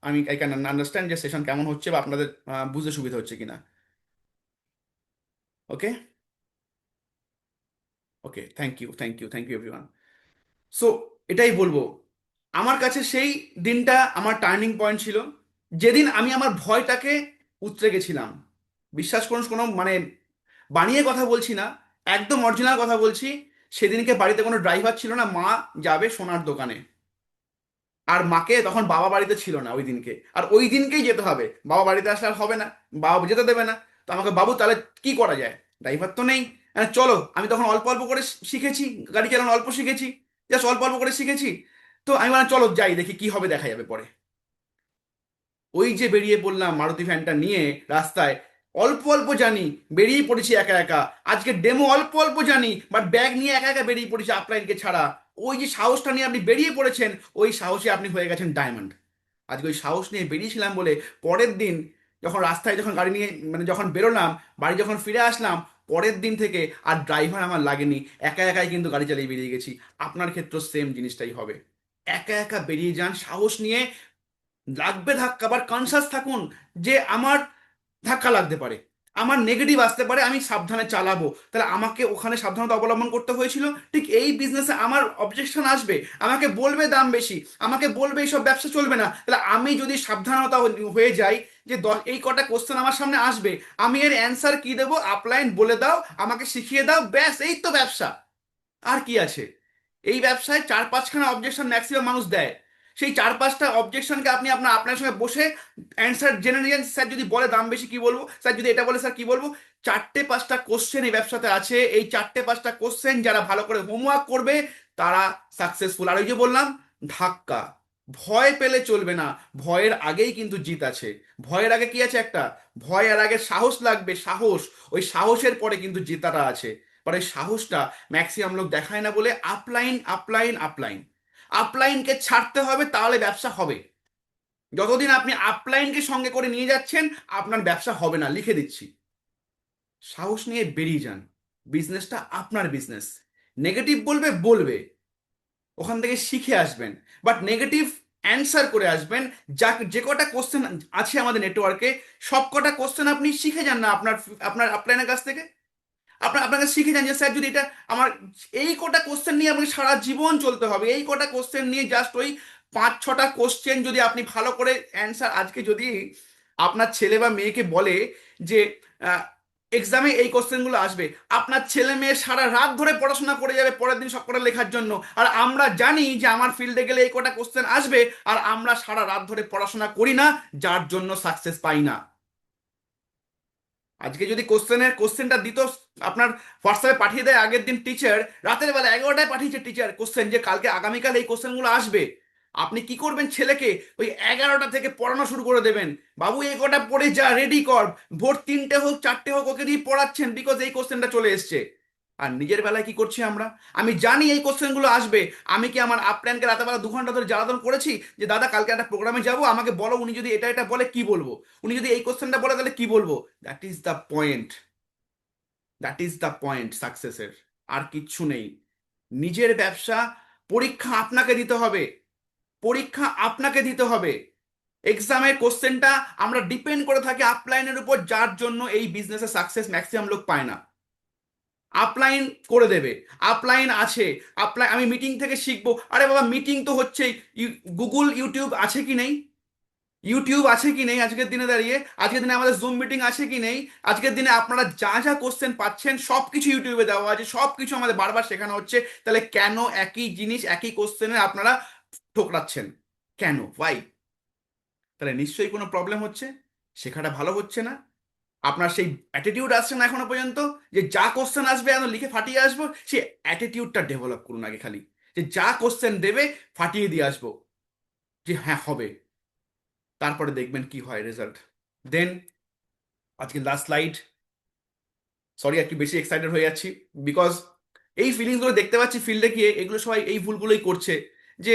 আমি আই ক্যান আন্ডারস্ট্যান্ড যে সেশন কেমন হচ্ছে বা আপনাদের বুঝতে সুবিধা হচ্ছে কিনা। Okay. Okay, thank you, thank you, thank you everyone. So এটাই বলবো, আমার কাছে সেই দিনটা আমার টার্নিং পয়েন্ট ছিল, যেদিন আমি আমার ভয়টাকে উতরে গেছিলাম। বিশ্বাস করুন, কোনো মানে বানিয়ে কথা বলছি না, একদম অরিজিনাল কথা বলছি। সেদিনকে বাড়িতে কোনো ড্রাইভার ছিল না, মা যাবে সোনার দোকানে, আর মাকে তখন বাবা বাড়িতে ছিল না ওই দিনকে, আর ওই দিনকেই যেতে হবে, বাবা বাড়িতে আসলে আর হবে না, বাবা যেতে দেবে না। তো আমাকে, বাবু তাহলে কি করা যায়, ড্রাইভার তো নেই, চলো। আমি তখন অল্প অল্প করে শিখেছি, গাড়ি চালানো অল্প শিখেছি, জাস্ট অল্প অল্প করে শিখেছি। তো আমি বললাম চলো যাই, দেখি কি হবে, দেখা যাবে পরে। ওই যে বেরিয়ে পড়লাম মারুতি ভ্যানটা নিয়ে রাস্তায়, অল্প অল্প জানি, বেরিয়ে পড়েছি একা একা। আজকে ডেমো অল্প অল্প জানি, বাট ব্যাগ নিয়ে একা একা বেরিয়ে পড়েছি আপলাইনকে ছাড়া। ওই যে সাহসটা নিয়ে আপনি বেরিয়ে পড়েছেন, ওই সাহসে আপনি হয়ে গেছেন ডায়মন্ড। আজকে ওই সাহস নিয়ে বেরিয়েছিলাম বলে পরের দিন যখন রাস্তায় যখন গাড়ি নিয়ে, মানে যখন বেরোলাম, বাড়ি যখন ফিরে আসলাম, পরের দিন থেকে আর ড্রাইভার আমার লাগেনি, একা একাই কিন্তু গাড়ি চালিয়ে বেরিয়ে গেছি। আপনার ক্ষেত্রে সেম জিনিসটাই হবে, একা একা বেরিয়ে যান সাহস নিয়ে। লাগবে ধাক্কা, আবার কনসাস থাকুন যে আমার ধাক্কা লাগতে পারে, আমার নেগেটিভ আসতে পারে, আমি সাবধানে চালাবো, তাহলে আমাকে ওখানে সাবধানতা অবলম্বন করতে হয়েছিল। ঠিক এই বিজনেসে আমার অবজেকশন আসবে, আমাকে বলবে দাম বেশি, আমাকে বলবে এইসব ব্যবসা চলবে না, তাহলে আমি যদি সাবধানতা হয়ে যাই যে এই কটা কোশ্চেন আমার সামনে আসবে, আমি এর অ্যান্সার কি দেবো, আপলাইন বলে দাও, আমাকে শিখিয়ে দাও, ব্যাস এই তো ব্যবসা। আর কি আছে? এই ব্যবসায় 4-5খানা অবজেকশন ম্যাক্সিমাম মানুষ দেয়। সেই 4-5টা অবজেকশনকে আপনি আপনার আপনার সঙ্গে বসে অ্যান্সার জেনে নিলেন। স্যার যদি বলে দাম বেশি কি বলবো, স্যার যদি এটা বলে স্যার কি বলবো। 4-5টা কোশ্চেন এই ব্যবসাতে আছে, এই 4-5টা কোশ্চেন যারা ভালো করে হোমওয়ার্ক করবে তারা সাকসেসফুল। আর ওই যে বললাম, ধাক্কা, ভয় পেলে চলবে না, ভয়ের আগেই কিন্তু জিত আছে। ভয়ের আগে কি আছে? একটা ভয়ের আগে সাহস লাগবে, সাহস। ওই সাহসের পরে কিন্তু জেতাটা আছে। পরে সাহসটা ম্যাক্সিমাম লোক দেখায় না বলে আপলাইন, আপলাইন, আপলাইন। আপলাইনকে ছাড়তে হবে, তাহলে ব্যবসা হবে। যতদিন আপনি আপলাইনকে সঙ্গে করে নিয়ে যাচ্ছেন, আপনার ব্যবসা হবে না, লিখে দিচ্ছি। সাহস নিয়ে বেরিয়ে যান। বিজনেসটা আপনার বিজনেস। নেগেটিভ বলবে বলবে, ওখান থেকে শিখে আসবেন, বাট নেগেটিভ অ্যান্সার করে আসবেন। যা যে কটা কোশ্চেন আছে আমাদের নেটওয়ার্কে, সব কটা কোশ্চেন আপনি শিখে যান না আপনার আপনার আপলাইনের কাছ থেকে। আপনাকে শিখে যান যে স্যার যদি এটা আমার এই কটা কোশ্চেন নিয়ে আপনাকে সারা জীবন চলতে হবে, এই কটা কোশ্চেন নিয়ে জাস্ট ওই 5-6টা কোশ্চেন যদি আপনি ভালো করে অ্যান্সার, আজকে যদি আপনার ছেলে বা মেয়েকে বলে যে এক্সামে এই কোশ্চেনগুলো আসবে, আপনার ছেলে মেয়ে সারা রাত ধরে পড়াশোনা করে যাবে পরের দিন সবকটা লেখার জন্য। আর আমরা জানি যে আমার ফিল্ডে গেলে এই কটা কোশ্চেন আসবে, আর আমরা সারা রাত ধরে পড়াশোনা করি না, যার জন্য সাকসেস পাই না। আজকে যদি কোশ্চেনটা দিত, আপনার হোয়াটসঅ্যাপে পাঠিয়ে দেয় আগের দিন টিচার, রাতের বেলা 11টায় পাঠিয়েছে টিচার কোশ্চেন যে কালকে আগামীকাল এই কোশ্চেনগুলো আসবে, আপনি কি করবেন? ছেলেকে ওই 11টা থেকে পড়ানো শুরু করে দেবেন। বাবু এই কটা পড়ে যা, রেডি কর, ভোর 3টে হোক 4টে হোক ওকে দিয়ে পড়াচ্ছেন, বিকজ এই কোশ্চেনটা চলে এসছে। আর নিজের বেলায় কি করছি আমরা? আমি জানি এই কোশ্চেনগুলো আসবে, আমি কি আমার আপ প্ল্যানকে রাতের বেলা 2 ঘন্টা ধরে জ্বালাতন করেছি যে দাদা কালকে একটা প্রোগ্রামে যাব, আমাকে বলো উনি যদি এটা এটা বলে কি বলবো, উনি যদি এই কোশ্চেনটা বলে তাহলে কি বলবো? That is the point. That is the point সাকসেসের। আর কিচ্ছু নেই। নিজের ব্যবসা, পরীক্ষা আপনাকে দিতে হবে। পরীক্ষা আপনাকে দিতে হবে। এক্সামের কোশ্চেনটা আমরা ডিপেন্ড করে থাকি আপলাইনের উপর, যার জন্য এই বিজনেসে সাকসেস ম্যাক্সিমাম লোক পায় না। আপলাইন করে দেবে, আপলাইন আছে, আপলাইন আমি মিটিং থেকে শিখবো। আরে বাবা, মিটিং তো হচ্ছেই। গুগল ইউটিউব আছে কি নেই? ইউটিউব আছে কি নেই আজকের দিনে দাঁড়িয়ে? আজকের দিনে আমাদের জুম মিটিং আছে কি নেই? আজকের দিনে আপনারা যা যা কোশ্চেন পাচ্ছেন সব কিছু ইউটিউবে দেওয়া আছে, সব কিছু আমাদের বারবার শেখানো হচ্ছে। তাহলে কেন একই জিনিস একই কোশ্চেনে আপনারা ঠোকরাচ্ছেন? কেন? ওয়াই? তাহলে নিশ্চয়ই কোনো প্রবলেম হচ্ছে, শেখাটা ভালো হচ্ছে না। আপনার সেই অ্যাটিটিউড আসছে না এখনো পর্যন্ত, যে যা কোশ্চেন আসবে আমি লিখে ফাটিয়ে আসবো। সেই অ্যাটিটিউডটা ডেভেলপ করুন আগে, খালি যে যা কোশ্চেন দেবে ফাটিয়ে দিয়ে আসবো, যে হ্যাঁ হবে। তারপরে দেখবেন কি হয় রেজাল্ট। দেন আজকে লাস্ট স্লাইড। সরি একটু বেশি এক্সাইটেড হয়ে যাচ্ছি, বিকজ এই ফিলিংসগুলো দেখতে পাচ্ছি ফিল্ডে গিয়ে, এগুলো সবাই এই ভুলগুলোই করছে। যে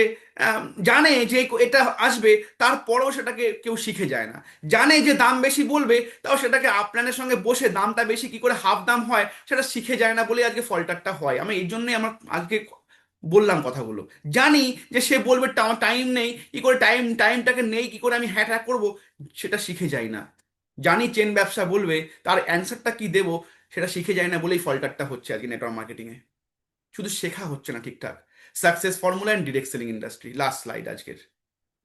জানে যে এটা আসবে, তারপরেও সেটাকে কেউ শিখে যায় না। জানে যে দাম বেশি বলবে, তাও সেটাকে আপনাদের সঙ্গে বসে দামটা বেশি কি করে হাফ দাম হয় সেটা শিখে যায় না, বলে আজকে ফল্টারটা হয়। আমি এই জন্যই আমার আজকে বললাম কথাগুলো। জানি যে সে বলবে আমার টাইম নেই, কি করে টাইমটাকে নেই কি করে আমি হ্যাট হ্যাক করবো, সেটা শিখে যায় না। জানি চেন ব্যবসা বলবে, তার অ্যান্সারটা কি দেবো সেটা শিখে যায় না, বলেই ফল্টারটা হচ্ছে আজকে নেটওয়ার্ক মার্কেটিংয়ে। শুধু শেখা হচ্ছে না ঠিকঠাক। Success formula and direct selling industry, last slide আজকের।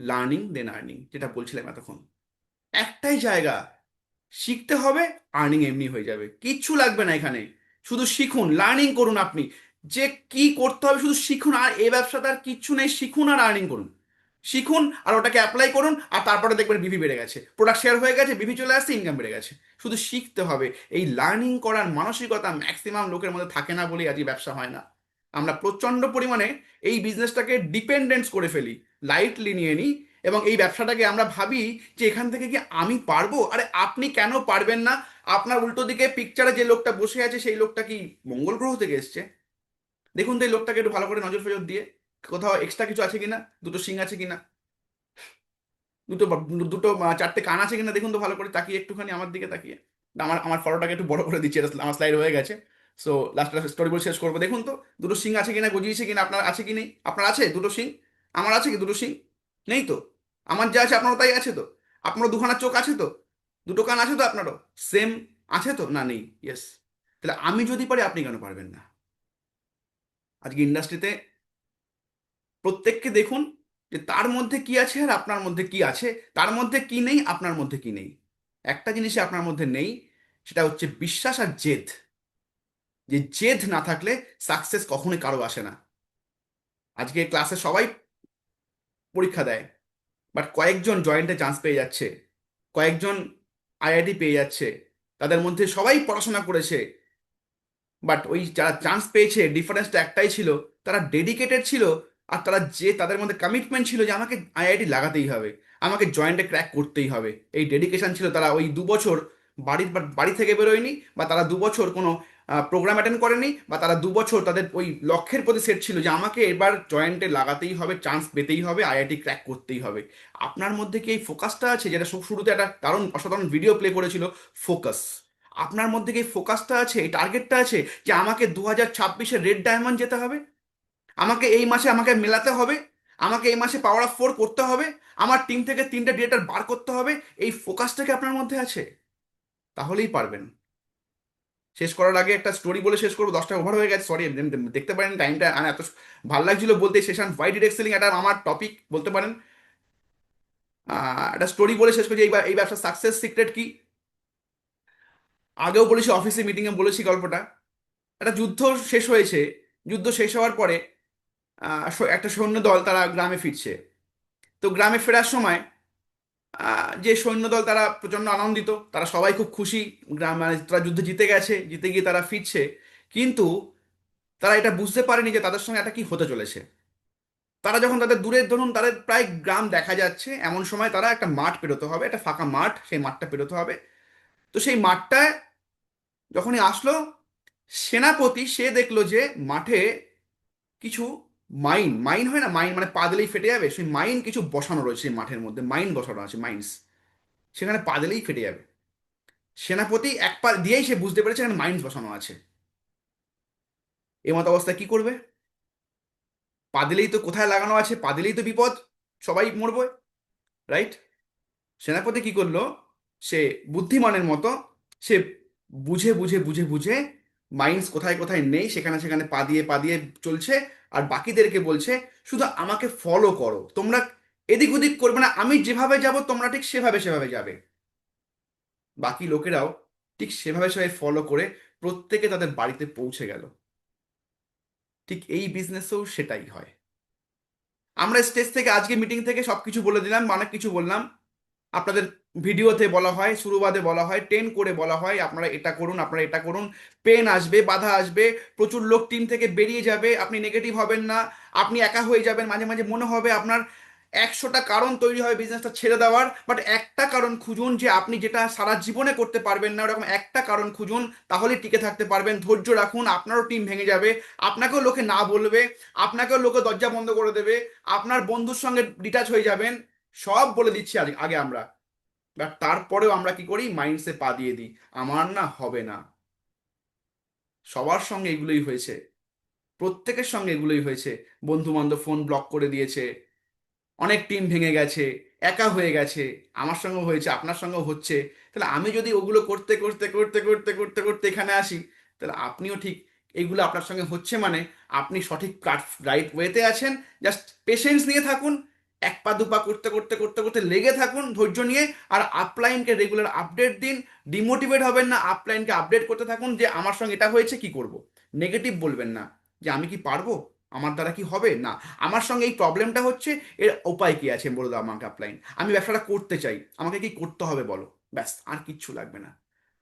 লার্নিং দেন আর্নিং, যেটা বলছিলাম এতক্ষণ। একটাই জায়গা, শিখতে হবে, আর্নিং এমনি হয়ে যাবে, কিচ্ছু লাগবে না এখানে। শুধু শিখুন, লার্নিং করুন। আপনি যে কি করতে হবে শুধু শিখুন, আর এই ব্যবসাতে আর কিচ্ছু নেই, শিখুন আর আর্নিং করুন। শিখুন আর ওটাকে অ্যাপ্লাই করুন, আর তারপরে দেখবেন বিভি বেড়ে গেছে, প্রোডাক্ট শেয়ার হয়ে গেছে, বিভি চলে আসছে, ইনকাম বেড়ে গেছে। শুধু শিখতে হবে। এই লার্নিং করার মানসিকতা ম্যাক্সিমাম লোকের মধ্যে থাকে না বলেই আজকে ব্যবসা হয় না। আমরা প্রচণ্ড পরিমাণে এই বিজনেসটাকে ডিপেন্ডেন্স করে ফেলি, লাইটলি নিয়ে নিই, এবং এই ব্যবসাটাকে আমরা ভাবি যে এখান থেকে কি আমি পারবো। আরে আপনি কেন পারবেন না? আপনার উল্টো দিকে পিকচারে যে লোকটা বসে আছে, সেই লোকটা কি মঙ্গল গ্রহ থেকে এসছে? দেখুন তো এই লোকটাকে একটু ভালো করে নজর ফজর দিয়ে, কোথাও এক্সট্রা কিছু আছে কিনা, দুটো শিং আছে কিনা, দুটো দুটো 4টে কান আছে কিনা, দেখুন তো ভালো করে তাকিয়ে, একটুখানি আমার দিকে তাকিয়ে। আমার আমার ফটোটাকে একটু বড় করে দিচ্ছি, এটা আমার স্লাইড হয়ে গেছে। সো লাস্ট স্টোরি বলে শেষ করবো। দেখুন তো দুটো শিং আছে কিনা, গজিয়েছে কিনা, আপনার আছে কি নেই? আপনার আছে দুটো শিং? আমার আছে কি দুটো শিং? নেই তো। আমার যা আছে আপনারও তাই আছে তো? আপনারও দুখানা চোখ আছে তো? দুটো কান আছে তো আপনারও? সেম আছে তো? না নেই? ইয়েস। তাহলে আমি যদি পারি, আপনি কেন পারবেন না? আজকে ইন্ডাস্ট্রিতে প্রত্যেককে দেখুন যে তার মধ্যে কি আছে আর আপনার মধ্যে কি আছে, তার মধ্যে কি নেই আপনার মধ্যে কি নেই। একটা জিনিসই আপনার মধ্যে নেই, সেটা হচ্ছে বিশ্বাস আর জেদ। যে জেদ না থাকলে সাকসেস কখনোই কারো আসে না। আজকে ক্লাসে সবাই পরীক্ষা দেয়, বাট কয়েকজন জয়েন্টে চান্স পেয়ে যাচ্ছে, কয়েকজন আইআইটি পেয়ে যাচ্ছে। তাদের মধ্যে সবাই পড়াশোনা করেছে, বাট ওই যারা চান্স পেয়েছে ডিফারেন্সটা একটাই ছিল, তারা ডেডিকেটেড ছিল। আর তারা যে তাদের মধ্যে কমিটমেন্ট ছিল যে আমাকে আইআইটি লাগাতেই হবে, আমাকে জয়েন্টে ক্র্যাক করতেই হবে। এই ডেডিকেশন ছিল। তারা ওই 2 বছর বাড়ি থেকে বেরোয়নি, বা তারা 2 বছর কোনো প্রোগ্রাম অ্যাটেন্ড করেনি, বা তারা 2 বছর তাদের ওই লক্ষ্যের প্রতি সেট ছিল যে আমাকে এবার জয়েন্টে লাগাতেই হবে, চান্স পেতেই হবে, আইআইটি ক্র্যাক করতেই হবে। আপনার মধ্যে কি এই ফোকাসটা আছে? যেটা শুরুতে একটা দারুণ অসাধারণ ভিডিও প্লে করেছিল, ফোকাস। আপনার মধ্যে কি ফোকাসটা আছে, এই টার্গেটটা আছে যে আমাকে 2026-এ রেড ডায়মন্ড যেতে হবে, আমাকে এই মাসে আমাকে মেলাতে হবে, আমাকে এই মাসে পাওয়ার অফ 4 করতে হবে, আমার টিম থেকে 3টে ডিরেক্টর বার করতে হবে, এই ফোকাসটা কি আপনার মধ্যে আছে? তাহলেই পারবেন। শেষ করার আগে একটা স্টোরি বলে শেষ করবো, 10টা ওভার হয়ে গেছে, সরি। দেখতে পারেন টাইমটা, আর এত ভালো লাগছিল বলতে সেশন হোয়াই ডিরেক্ট সেলিং, এটা আমার টপিক বলতে পারেন। একটা স্টোরি বলে শেষ করছি। এই ব্যবসার সাকসেস সিক্রেট কি, আগেও বলেছি, অফিসে মিটিংয়ে বলেছি গল্পটা। একটা যুদ্ধ শেষ হয়েছে, যুদ্ধ শেষ হওয়ার পরে একটা সৈন্যদল তারা গ্রামে ফিরছে। তো গ্রামে ফেরার সময় যে সৈন্যদল তারা প্রচন্ড আনন্দিত, তারা সবাই খুব খুশি, গ্রাম মানে তারা যুদ্ধে জিতে গেছে, জিতে গিয়ে তারা ফিরছে। কিন্তু তারা এটা বুঝতে পারেনি যে তাদের সঙ্গে একটা কি হতে চলেছে। তারা যখন তাদের দূরে, ধরুন তাদের প্রায় গ্রাম দেখা যাচ্ছে, এমন সময় তারা একটা মাঠ পেরোতে হবে, একটা ফাঁকা মাঠ, সেই মাঠটা পেরোতে হবে। তো সেই মাঠটায় যখনই আসলো, সেনাপতি সে দেখলো যে মাঠে কিছু মাইন, মাইন হয় না, মাইন মানে পা দিলেই ফেটে যাবে, সেই মাইন কিছু বসানো রয়েছে, সেই মাঠের মধ্যে মাইন বসানো আছে, মাইন্স, সেখানে পা দিলেই ফেটে যাবে। সেনাপতি এক পা দিয়েই সে বুঝতে পেরেছে এখানে মাইন্স বসানো আছে। এমত অবস্থায় কি করবে? পা দিলেই তো, কোথায় লাগানো আছে, পা দিলেই তো বিপদ, সবাই মরবে, রাইট? সেনাপতি কি করলো, সে বুদ্ধিমানের মতো সে বুঝে বুঝে বুঝে বুঝে মাইন্স কোথায় কোথায় নেই সেখানে সেখানে পা দিয়ে চলছে, আর বাকিদেরকে বলছে শুধু আমাকে ফলো করো, তোমরা এদিক ওদিক করবে না, আমি যেভাবে যাব তোমরা ঠিক সেভাবে সেভাবে যাবে। বাকি লোকেরাও ঠিক সেভাবে সেভাবে ফলো করে প্রত্যেকে তাদের বাড়িতে পৌঁছে গেল। ঠিক এই বিজনেসেও সেটাই হয়। আমরা স্টেজ থেকে, আজকে মিটিং থেকে সবকিছু বলে দিলাম, অনেক কিছু বললাম। আপনাদের ভিডিওতে বলা হয়, শুরুবাদে বলা হয়, টেন করে বলা হয় আপনারা এটা করুন, আপনারা এটা করুন। পেন আসবে, বাধা আসবে, প্রচুর লোক টিম থেকে বেরিয়ে যাবে, আপনি নেগেটিভ হবেন না, আপনি একা হয়ে যাবেন, মাঝে মাঝে মনে হবে আপনার 100টা কারণ তৈরি হয় বিজনেসটা ছেড়ে দেওয়ার, বাট একটা কারণ খুঁজুন যে আপনি যেটা সারা জীবনে করতে পারবেন না, ওরকম একটা কারণ খুঁজুন, তাহলে টিকে থাকতে পারবেন। ধৈর্য রাখুন, আপনারও টিম ভেঙে যাবে, আপনাকেও লোকে না বলবে, আপনাকেও লোকে দরজা বন্ধ করে দেবে, আপনার বন্ধুর সঙ্গে ডিটাচ হয়ে যাবেন, সব বলে দিচ্ছি আগে আগে আমরা। বাট তারপরেও আমরা কি করি, মাইন্ডসে পা দিয়ে দিই, আমার না হবে না। সবার সঙ্গে এগুলোই হয়েছে, প্রত্যেকের সঙ্গে এগুলোই হয়েছে। বন্ধু বান্ধব ফোন ব্লক করে দিয়েছে, অনেক টিম ভেঙে গেছে, একা হয়ে গেছে, আমার সঙ্গেও হয়েছে, আপনার সঙ্গেও হচ্ছে। তাহলে আমি যদি ওগুলো করতে করতে করতে করতে করতে করতে এখানে আসি, তাহলে আপনিও ঠিক এইগুলো আপনার সঙ্গে হচ্ছে, মানে আপনি সঠিক রাইট ওয়েতে আছেন। জাস্ট পেশেন্স নিয়ে থাকুন, এক পা দুপা করতে করতে করতে করতে লেগে থাকুন ধৈর্য নিয়ে, আর আপলাইনকে রেগুলার আপডেট দিন। ডিমোটিভেট হবেন না, আপলাইনকে আপডেট করতে থাকুন যে আমার সঙ্গে এটা হয়েছে, কি করব। নেগেটিভ বলবেন না যে আমি কি পারবো, আমার দ্বারা কি হবে, না আমার সঙ্গে এই প্রবলেমটা হচ্ছে, এর উপায় কি আছে বলে দাও আমাকে আপলাইন, আমি ব্যবসাটা করতে চাই, আমাকে কি করতে হবে বলো, ব্যাস আর কিচ্ছু লাগবে না।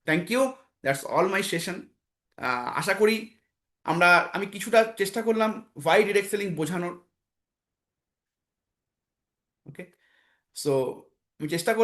Thank you, that's all my session. আশা করি আমি কিছুটা চেষ্টা করলাম ওয়াই ডিরেক্ট সেলিং বোঝানোর। ওকে, সো আমি চেষ্টা করলাম